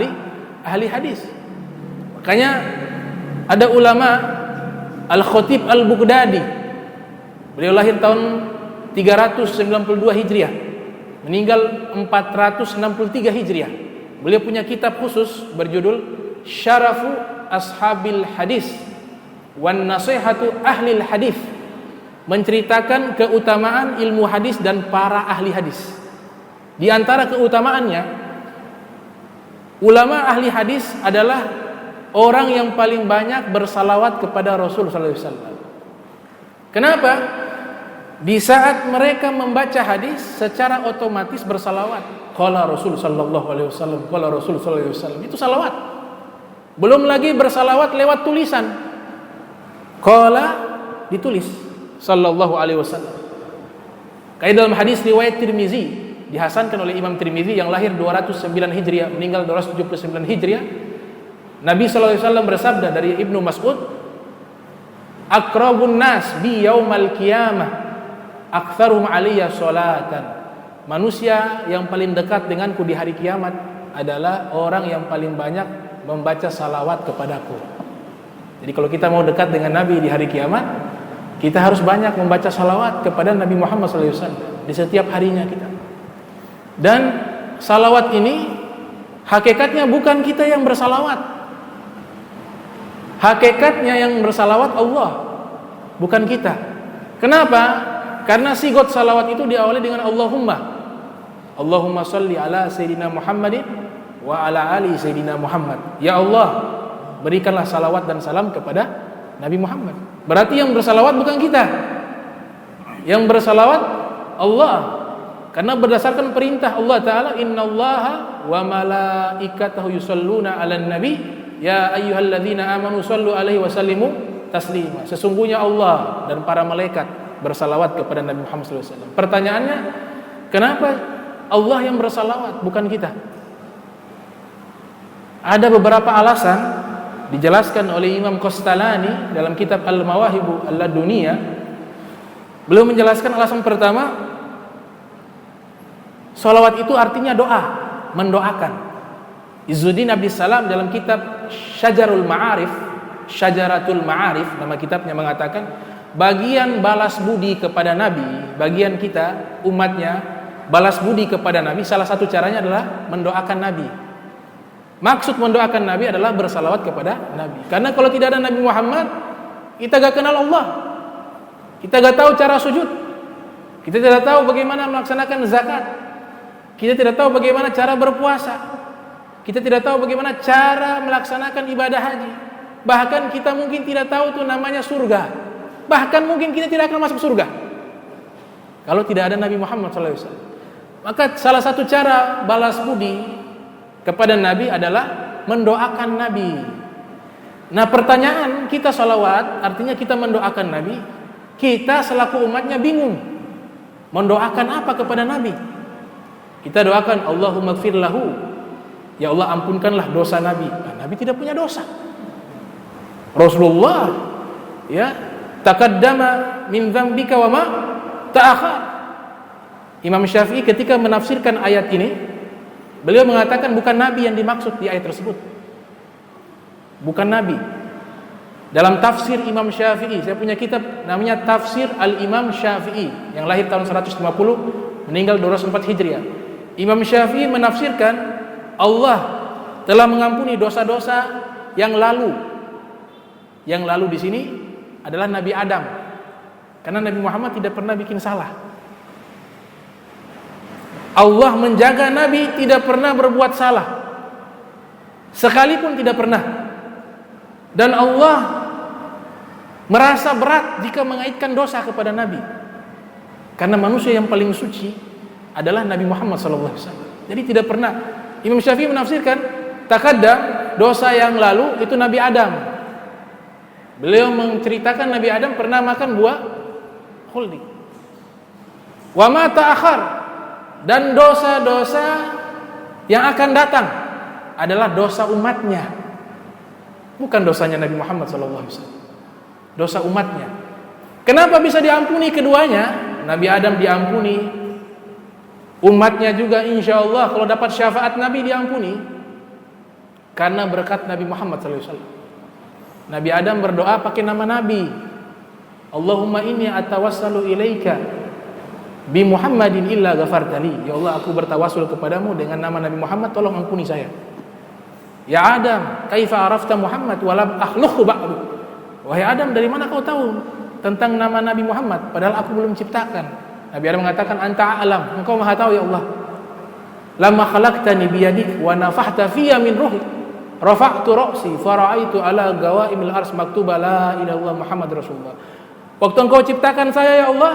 B: ahli hadis. Makanya ada ulama Al-Khatib Al-Baghdadi. Beliau lahir tahun 392 Hijriah, meninggal 463 Hijriah. Beliau punya kitab khusus berjudul Syarafu Ashabil Hadis wan Nasihatu Ahlil Hadis, menceritakan keutamaan ilmu hadis dan para ahli hadis. Di antara keutamaannya, ulama ahli hadis adalah orang yang paling banyak bersalawat kepada Rasul sallallahu alaihi wasallam. Kenapa? Di saat mereka membaca hadis secara otomatis bersalawat. Qala Rasul sallallahu alaihi wasallam, qala Rasul sallallahu alaihi wasallam. Itu salawat. Belum lagi bersalawat lewat tulisan. Qala ditulis sallallahu alaihi wasallam. Kayak dalam hadis riwayat Tirmizi, dihasankan oleh Imam Tirmizi yang lahir 209 Hijriah, meninggal 279 Hijriah. Nabi sallallahu alaihi wasallam bersabda dari Ibnu Mas'ud, "Aqrabun nas bi yaumal qiyamah aktsaruhum alayya sholatan." manusia yang paling dekat denganku di hari kiamat adalah orang yang paling banyak membaca salawat kepadaku. Jadi kalau kita mau dekat dengan Nabi di hari kiamat, kita harus banyak membaca salawat kepada Nabi Muhammad SAW di setiap harinya kita. Dan salawat ini hakikatnya bukan kita yang bersalawat. Hakikatnya yang bersalawat Allah, bukan kita. Kenapa? Karena sigot salawat itu diawali dengan Allahumma salli ala Sayyidina Muhammadin wa ala ali Sayyidina Muhammad. Ya Allah, berikanlah salawat dan salam kepada Nabi Muhammad. Berarti yang bersalawat bukan kita. Yang bersalawat Allah. Karena berdasarkan perintah Allah Ta'ala, innallaha wa malaikatahu yusalluna 'alan nabi ya ayyuhalladzina amanu sallu alaihi wa sallimu taslima. Sesungguhnya Allah dan para malaikat bersalawat kepada Nabi Muhammad SAW. Pertanyaannya, kenapa Allah yang bersalawat bukan kita? Ada beberapa alasan dijelaskan oleh Imam Qastalani dalam kitab Al-Mawahibu Al-Laduniyah. Beliau menjelaskan alasan pertama, salawat itu artinya doa, mendoakan. Izzuddin Abdis Salam dalam kitab Syajaratul Ma'arif, nama kitabnya mengatakan, bagian balas budi kepada Nabi, bagian kita umatnya balas budi kepada Nabi, salah satu caranya adalah mendoakan Nabi. Maksud mendoakan Nabi adalah bersalawat kepada Nabi. Karena kalau tidak ada Nabi Muhammad, kita gak kenal Allah. Kita gak tahu cara sujud. Kita tidak tahu bagaimana melaksanakan zakat. Kita tidak tahu bagaimana cara berpuasa. Kita tidak tahu bagaimana cara melaksanakan ibadah haji. Bahkan kita mungkin tidak tahu itu namanya surga. Bahkan mungkin kita tidak akan masuk surga kalau tidak ada Nabi Muhammad SAW. Maka salah satu cara balas budi kepada Nabi adalah mendoakan Nabi. Nah, pertanyaan kita salawat artinya kita mendoakan Nabi. Kita selaku umatnya bingung mendoakan apa kepada Nabi. Kita doakan Allahumma gfir lahu, ya Allah ampunkanlah dosa Nabi. Nah, Nabi tidak punya dosa. Rasulullah ya taqaddama min dzambika wa ma ta'akhkhar. Imam Syafi'i ketika menafsirkan ayat ini, beliau mengatakan bukan Nabi yang dimaksud di ayat tersebut. Bukan Nabi. Dalam tafsir Imam Syafi'i, saya punya kitab namanya Tafsir Al-Imam Syafi'i yang lahir tahun 150, meninggal 204 Hijriah. Imam Syafi'i menafsirkan Allah telah mengampuni dosa-dosa yang lalu. Yang lalu di sini adalah Nabi Adam. Karena Nabi Muhammad tidak pernah bikin salah. Allah menjaga Nabi tidak pernah berbuat salah. Sekalipun tidak pernah. Dan Allah merasa berat jika mengaitkan dosa kepada Nabi. Karena manusia yang paling suci adalah Nabi Muhammad SAW. Jadi tidak pernah. Imam Syafi'i menafsirkan taqaddam, dosa yang lalu itu Nabi Adam. Beliau menceritakan Nabi Adam pernah makan buah khuldi. Wa ma ta'akhkhar, dan dosa-dosa yang akan datang adalah dosa umatnya, bukan dosanya Nabi Muhammad SAW. Dosa umatnya. Kenapa bisa diampuni keduanya? Nabi Adam diampuni, umatnya juga insya Allah kalau dapat syafaat Nabi diampuni, karena berkat Nabi Muhammad SAW. Nabi Adam berdoa pakai nama Nabi. Allahumma inni atawassalu ilaika bi Muhammadin illa ghafartali. Ya Allah, aku bertawassul kepadamu dengan nama Nabi Muhammad, tolong ampuni saya. Ya Adam, kaifa arafta Muhammad wa lam akhluqhu ba'du. Wahai Adam, dari mana kau tahu tentang nama Nabi Muhammad padahal aku belum ciptakan? Nabi Adam mengatakan, anta a'lam, engkau maha tahu ya Allah. Lamma khalaqtani biyadik wa nafahta fiyya min ruhik, rafa'tu ra'si fara'aitu ala gawaimil ars maktuba la ilaha illallah Muhammad Rasulullah. Waktu engkau ciptakan saya ya Allah,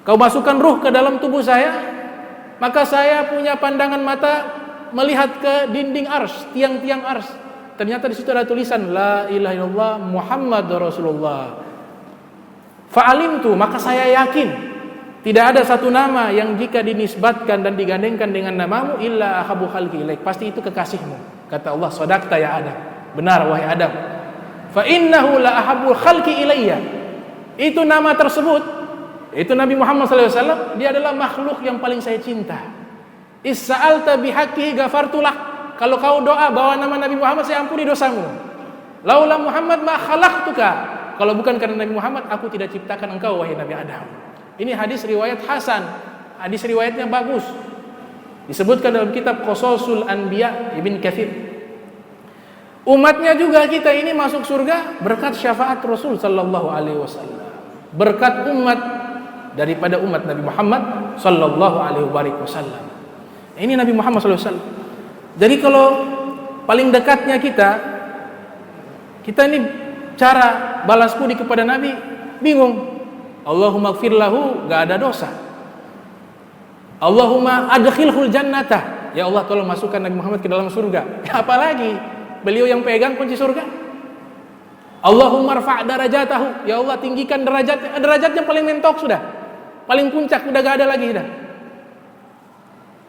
B: kau masukkan ruh ke dalam tubuh saya, maka saya punya pandangan mata melihat ke dinding ars, tiang-tiang ars. Ternyata di situ ada tulisan la ilaha illallah Muhammad Rasulullah. Fa'alimtu, maka saya yakin tidak ada satu nama yang jika dinisbatkan dan digandengkan dengan namamu illa ahabu khalqi ilaik, pasti itu kekasihmu. Kata Allah, shadaqta ya Adam, benar wahai Adam. Fa innahu la ahabul khalqi ilayya, itu nama tersebut Itu Nabi Muhammad SAW, dia adalah makhluk yang paling saya cinta. Is-sa'alta bihaqqihi ghafartulak. Kalau kau doa bawa nama Nabi Muhammad, saya ampuni dosamu. Laula Muhammad ma khalaqtuka. Kalau bukan karena Nabi Muhammad, aku tidak ciptakan engkau wahai Nabi Adam. Ini hadis riwayat Hasan. Hadis riwayatnya bagus. Disebutkan dalam kitab Qasasul Anbiya Ibn Katsir. Umatnya juga kita ini masuk surga berkat syafaat Rasul sallallahu alaihi wasallam. Berkat umat daripada umat Nabi Muhammad sallallahu alaihi wasallam. Ini Nabi Muhammad sallallahu alaihi wasallam. Jadi kalau paling dekatnya kita ini cara balas budi kepada Nabi bingung. Allahumma ighfir lahu, enggak ada dosa. Allahumma adkhilhul jannata, ya Allah tolong masukkan Nabi Muhammad ke dalam surga. Apalagi beliau yang pegang kunci surga. Allahumma rfa' darajatahu, ya Allah tinggikan derajatnya paling mentok sudah. Paling puncak udah gak ada lagi sudah.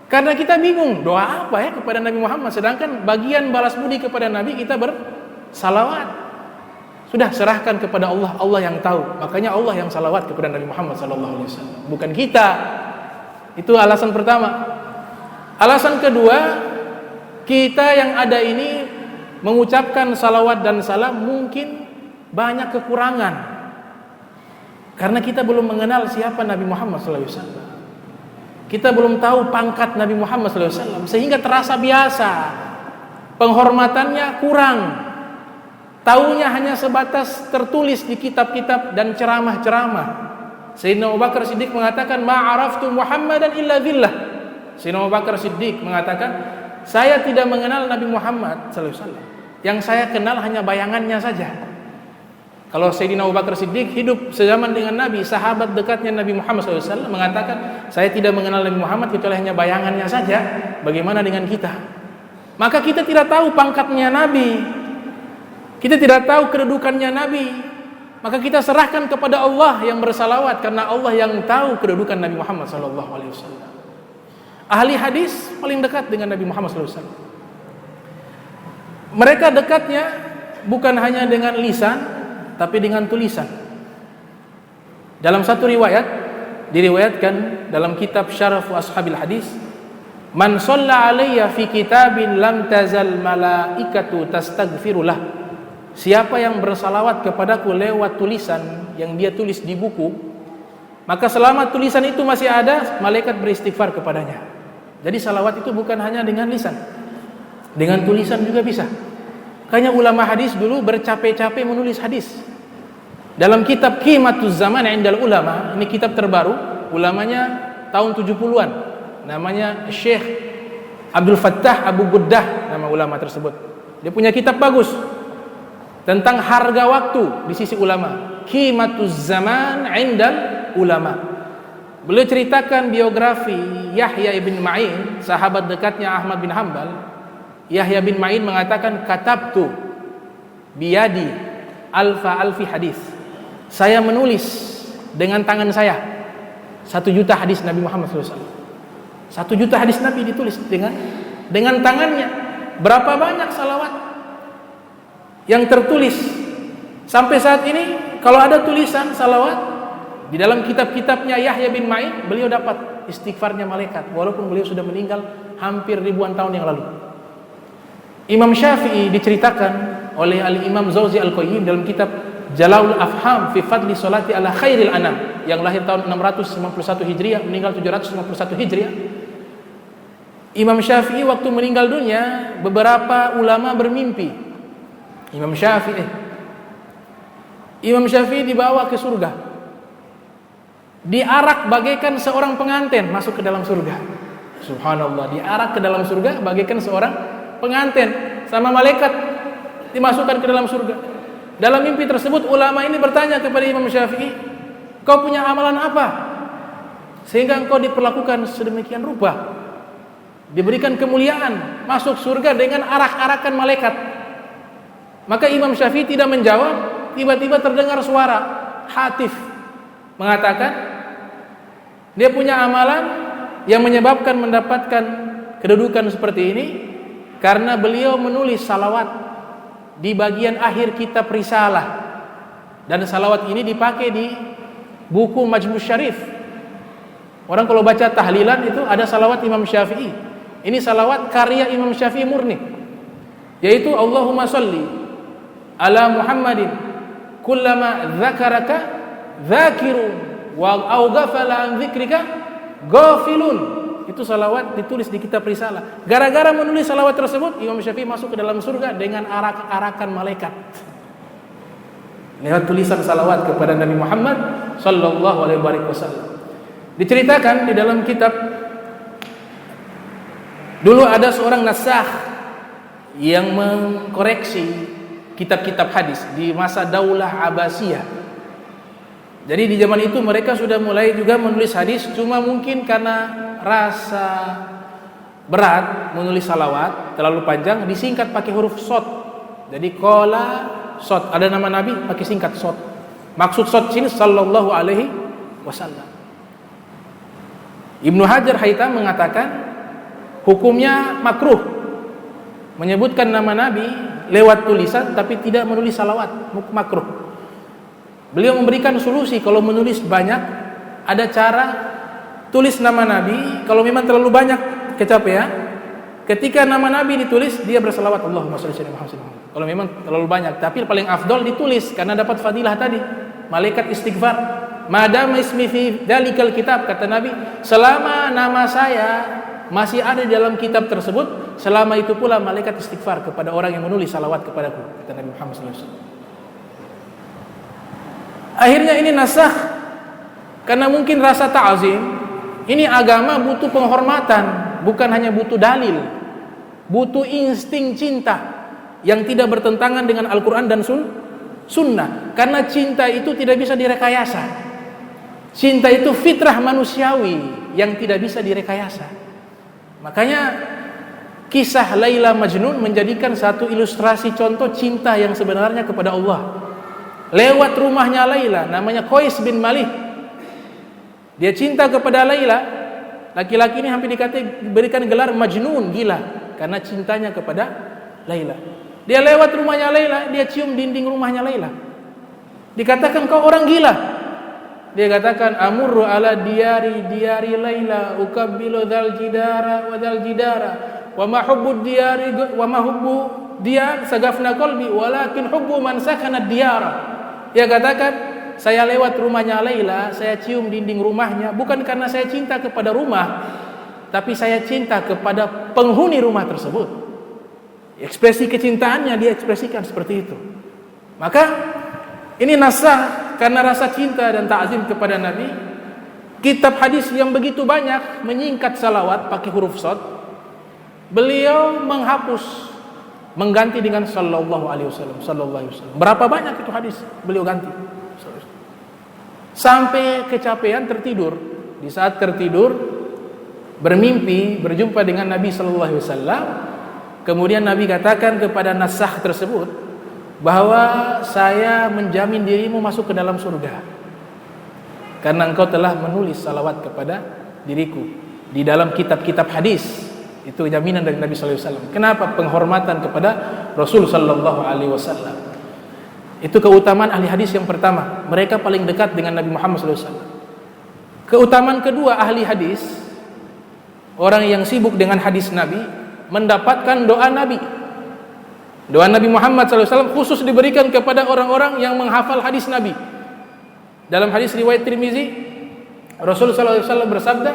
B: Karena kita bingung doa apa ya kepada Nabi Muhammad, sedangkan bagian balas budi kepada Nabi kita bersalawat. Sudah serahkan kepada Allah, Allah yang tahu. Makanya Allah yang salawat kepada Nabi Muhammad sallallahu alaihi wasallam, bukan kita. Itu alasan pertama. Alasan kedua, kita yang ada ini mengucapkan salawat dan salam mungkin banyak kekurangan. Karena kita belum mengenal siapa Nabi Muhammad sallallahu alaihi wasallam. Kita belum tahu pangkat Nabi Muhammad sallallahu alaihi wasallam sehingga terasa biasa. Penghormatannya kurang. Taunya hanya sebatas tertulis di kitab-kitab dan ceramah-ceramah. Sayyidina Abu Bakar Siddiq mengatakan ma'araftu Muhammadan illa billah. Sayyidina Abu Bakar Siddiq mengatakan, saya tidak mengenal Nabi Muhammad sallallahu alaihi wasallam. Yang saya kenal hanya bayangannya saja. Kalau Sayyidina Abu Bakar Siddiq hidup sezaman dengan Nabi, sahabat dekatnya Nabi Muhammad sallallahu alaihi wasallam mengatakan, saya tidak mengenal Nabi Muhammad kecuali hanya bayangannya saja. Bagaimana dengan kita? Maka kita tidak tahu pangkatnya Nabi. Kita tidak tahu kedudukannya Nabi. Maka kita serahkan kepada Allah yang bersalawat, karena Allah yang tahu kedudukan Nabi Muhammad sallallahu alaihi wasallam. Ahli hadis paling dekat dengan Nabi Muhammad sallallahu alaihi wasallam. Mereka dekatnya bukan hanya dengan lisan, tapi dengan tulisan. Dalam satu riwayat diriwayatkan dalam kitab Syarafu Ashabil Hadis, man shalla alayya fi kitabin lam tazal malaikatu tastaghfirulah. Siapa yang bersalawat kepadaku lewat tulisan yang dia tulis di buku, maka selama tulisan itu masih ada, malaikat beristighfar kepadanya. Jadi salawat itu bukan hanya dengan lisan, dengan tulisan juga bisa. Makanya ulama hadis dulu bercapek-capek menulis hadis. Dalam kitab Qimatuz Zaman Indal Ulama, ini kitab terbaru, ulamanya tahun 70-an, namanya Syekh Abdul Fattah Abu Guddah, nama ulama tersebut. Dia punya kitab bagus tentang harga waktu di sisi ulama, Qimatuz Zaman Indal Ulama. Beliau ceritakan biografi Yahya bin Ma'in, sahabat dekatnya Ahmad bin Hanbal. Yahya bin Ma'in mengatakan, katabtu biyadi alfi hadis. Saya menulis dengan tangan saya 1 juta hadis Nabi Muhammad SAW. 1 juta hadis Nabi ditulis dengan tangannya. Berapa banyak salawat yang tertulis sampai saat ini? Kalau ada tulisan salawat di dalam kitab-kitabnya Yahya bin Ma'in, beliau dapat istighfarnya malaikat walaupun beliau sudah meninggal hampir ribuan tahun yang lalu. Imam Syafi'i diceritakan oleh Al-Imam Zawzi Al-Qayyim dalam kitab Jala'ul Afham fi Fadli Salati ala Khairil Anam, yang lahir tahun 691 Hijriah, meninggal 751 Hijriah. Imam Syafi'i waktu meninggal dunia, beberapa ulama bermimpi Imam Syafi'i dibawa ke surga, diarak bagaikan seorang pengantin masuk ke dalam surga. Subhanallah, diarak ke dalam surga bagaikan seorang pengantin, sama malaikat dimasukkan ke dalam surga. Dalam mimpi tersebut ulama ini bertanya kepada Imam Syafi'i, kau punya amalan apa sehingga engkau diperlakukan sedemikian rupa, diberikan kemuliaan, masuk surga dengan arak-arakan malaikat? Maka Imam Syafi'i tidak menjawab. Tiba-tiba terdengar suara hatif mengatakan dia punya amalan yang menyebabkan mendapatkan kedudukan seperti ini karena beliau menulis salawat di bagian akhir kitab risalah, dan salawat ini dipakai buku Majmu' Syarif. Orang kalau baca tahlilan itu ada salawat Imam Syafi'i. Ini salawat karya Imam Syafi'i murni, yaitu Allahumma sholli ala Muhammadin kullama dzakaraka dzakirun wa ghafala an dzikrika ghafilun. Itu salawat ditulis di kitab risalah. Gara-gara menulis salawat tersebut, Imam Syafi'i masuk ke dalam surga dengan arak-arakan malaikat. Lewat tulisan salawat kepada Nabi Muhammad sallallahu alaihi wasallam. Diceritakan di dalam kitab, dulu ada seorang nasakh yang mengkoreksi kitab-kitab hadis di masa Daulah Abbasiyah. Jadi di zaman itu mereka sudah mulai juga menulis hadis, cuma mungkin karena rasa berat menulis salawat terlalu panjang, disingkat pakai huruf shad. Jadi qala shad, ada nama Nabi pakai singkat shad. Maksud shad sini sallallahu alaihi wasallam. Ibnu Hajar Haytham mengatakan hukumnya makruh menyebutkan nama Nabi lewat tulisan tapi tidak menulis salawat, makruh. Beliau memberikan solusi, kalau menulis banyak ada cara tulis nama Nabi. Kalau memang terlalu banyak kecapean, ketika nama Nabi ditulis dia bersalawat Allahumma shalli ala Muhammad. Kalau memang terlalu banyak, tapi paling afdol ditulis karena dapat fadilah tadi, malaikat istighfar. Madama ismi fi dalikal kitab, kata Nabi, selama nama saya masih ada di dalam kitab tersebut, selama itu pula malaikat istighfar kepada orang yang menulis salawat kepadaku, kata Nabi Muhammad SAW. Akhirnya ini nasakh karena mungkin rasa ta'zim. Ini agama butuh penghormatan, bukan hanya butuh dalil, butuh insting cinta yang tidak bertentangan dengan Al-Quran dan Sunnah. Karena cinta itu tidak bisa direkayasa. Cinta itu fitrah manusiawi yang tidak bisa direkayasa. Makanya kisah Laila Majnun menjadikan satu ilustrasi contoh cinta yang sebenarnya kepada Allah. Lewat rumahnya Laila, namanya Qais bin Malik, dia cinta kepada Laila. Laki-laki ini hampir diberikan gelar Majnun, gila, karena cintanya kepada Laila. Dia lewat rumahnya Laila, dia cium dinding rumahnya Laila. Dikatakan kau orang gila. Dia katakan amurru ala diyari Laila ukabbilu dzal jidara wa dzal jidara wa ma hubbu diyari wa ma hubbu diyar sagafna qalbi walakin hubbu man sakana diyara. Dia katakan saya lewat rumahnya Laila, saya cium dinding rumahnya bukan karena saya cinta kepada rumah, tapi saya cinta kepada penghuni rumah tersebut. Ekspresi kecintaannya dia ekspresikan seperti itu. Maka ini nasakh karena rasa cinta dan ta'zim kepada Nabi. Kitab hadis yang begitu banyak menyingkat salawat pakai huruf shad, beliau menghapus, mengganti dengan sallallahu alaihi wasallam, sallallahu alaihi wasallam. Berapa banyak itu hadis beliau ganti. Sampai kecapean tertidur. Di saat tertidur bermimpi berjumpa dengan Nabi sallallahu alaihi wasallam. Kemudian Nabi katakan kepada nasakh tersebut bahwa saya menjamin dirimu masuk ke dalam surga karena engkau telah menulis salawat kepada diriku di dalam kitab-kitab hadis. Itu jaminan dari Nabi sallallahu alaihi wasallam. Kenapa? Penghormatan kepada Rasul sallallahu alaihi wasallam. Itu keutamaan ahli hadis yang pertama, mereka paling dekat dengan Nabi Muhammad sallallahu alaihi wasallam. Keutamaan kedua ahli hadis, orang yang sibuk dengan hadis Nabi, mendapatkan doa Nabi. Doa Nabi Muhammad SAW khusus diberikan kepada orang-orang yang menghafal hadis Nabi. Dalam hadis riwayat Tirmizi, Rasulullah SAW bersabda,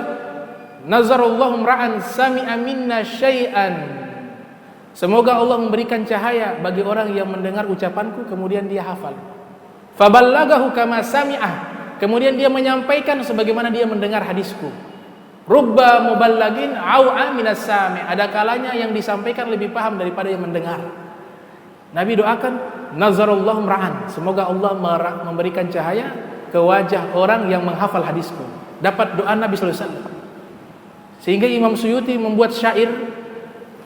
B: Nazarallahu mra'an sami'a minna syai'an. Semoga Allah memberikan cahaya bagi orang yang mendengar ucapanku kemudian dia hafal. Faballagahu kama sami'ah. Kemudian dia menyampaikan sebagaimana dia mendengar hadisku. Rubba muballagin au'a minas sami'. Ada kalanya yang disampaikan lebih paham daripada yang mendengar. Nabi doakan nazarallahu mra'an, semoga Allah memberikan cahaya ke wajah orang yang menghafal hadisku. Dapat doa Nabi sallallahu alaihi wasallam. Sehingga Imam Suyuti membuat syair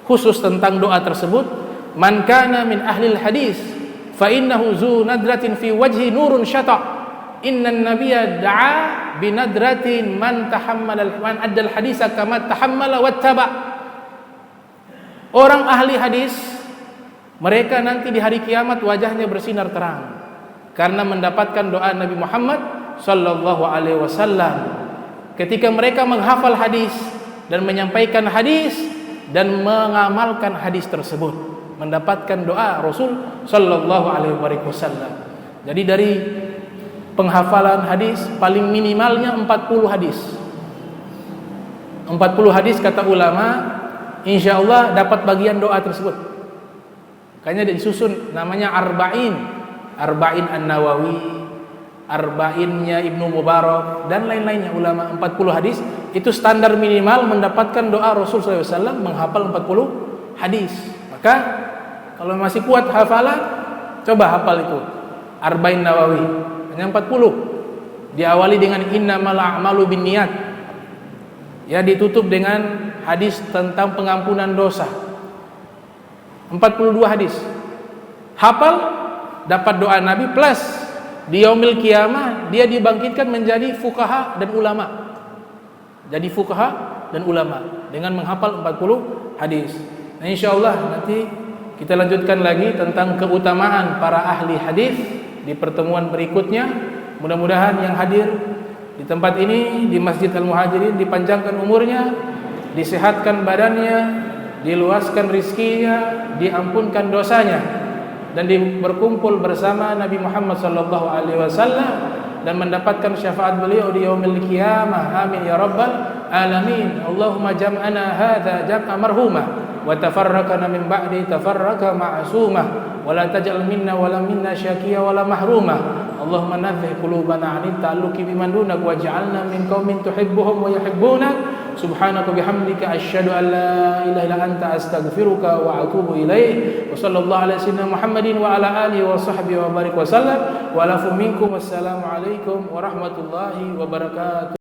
B: khusus tentang doa tersebut, man kana min ahlil hadis fa innahu zu nadratin fi wajhi nurun syata. Innan nabiyya da'a bi nadratin man tahammala man addal hadisa kama tahammala wattaba. Orang ahli hadis mereka nanti di hari kiamat wajahnya bersinar terang karena mendapatkan doa Nabi Muhammad sallallahu alaihi wasallam. Ketika mereka menghafal hadis dan menyampaikan hadis dan mengamalkan hadis tersebut, mendapatkan doa Rasul sallallahu alaihi wasallam. Jadi dari penghafalan hadis paling minimalnya 40 hadis. 40 hadis kata ulama, insyaallah dapat bagian doa tersebut. Kayaknya disusun namanya Arba'in An-Nawawi, Arba'innya Ibnu Mubarak dan lain-lainnya ulama. 40 hadis itu standar minimal mendapatkan doa Rasul SAW menghafal 40 hadis. Maka kalau masih kuat hafalan, coba hafal itu Arba'in Nawawi hanya 40. Diawali dengan innamal a'malu binniyat. Ya, ditutup dengan hadis tentang pengampunan dosa. 42 hadis. Hafal, dapat doa Nabi, plus di yaumil qiyamah dia dibangkitkan menjadi fuqaha dan ulama. Jadi fuqaha dan ulama dengan menghafal 40 hadis. Nah, insyaallah nanti kita lanjutkan lagi tentang keutamaan para ahli hadis di pertemuan berikutnya. Mudah-mudahan yang hadir di tempat ini di Masjid Al-Muhajirin dipanjangkan umurnya, disehatkan badannya, diluaskan rizkinya, diampunkan dosanya, dan berkumpul bersama Nabi Muhammad sallallahu alaihi wasallam dan mendapatkan syafaat beliau di yaumil qiyamah. Amin ya rabbal alamin. Allahumma jam'ana hadza jam'a marhumah wa tafarraqana min ba'di tafarraqa ma'sumah wa la taj'al minna wa la minna syaqiya wa la mahrumah. Allahumma nadhih qulubana 'anil ta'alluqi biman dunak waj'alna min qaumin tuhibbuhum wa yuhibbunak. Subhanaka bihamdika asyhadu an la ilaha illa anta astaghfiruka wa atubu ilaik. Wa sallallahu ala sayyidina Muhammadin wa ala alihi wa sahbihi wa barik wa sallam wa lafu minkum. Wassalamu alaikum warahmatullahi wabarakatuh.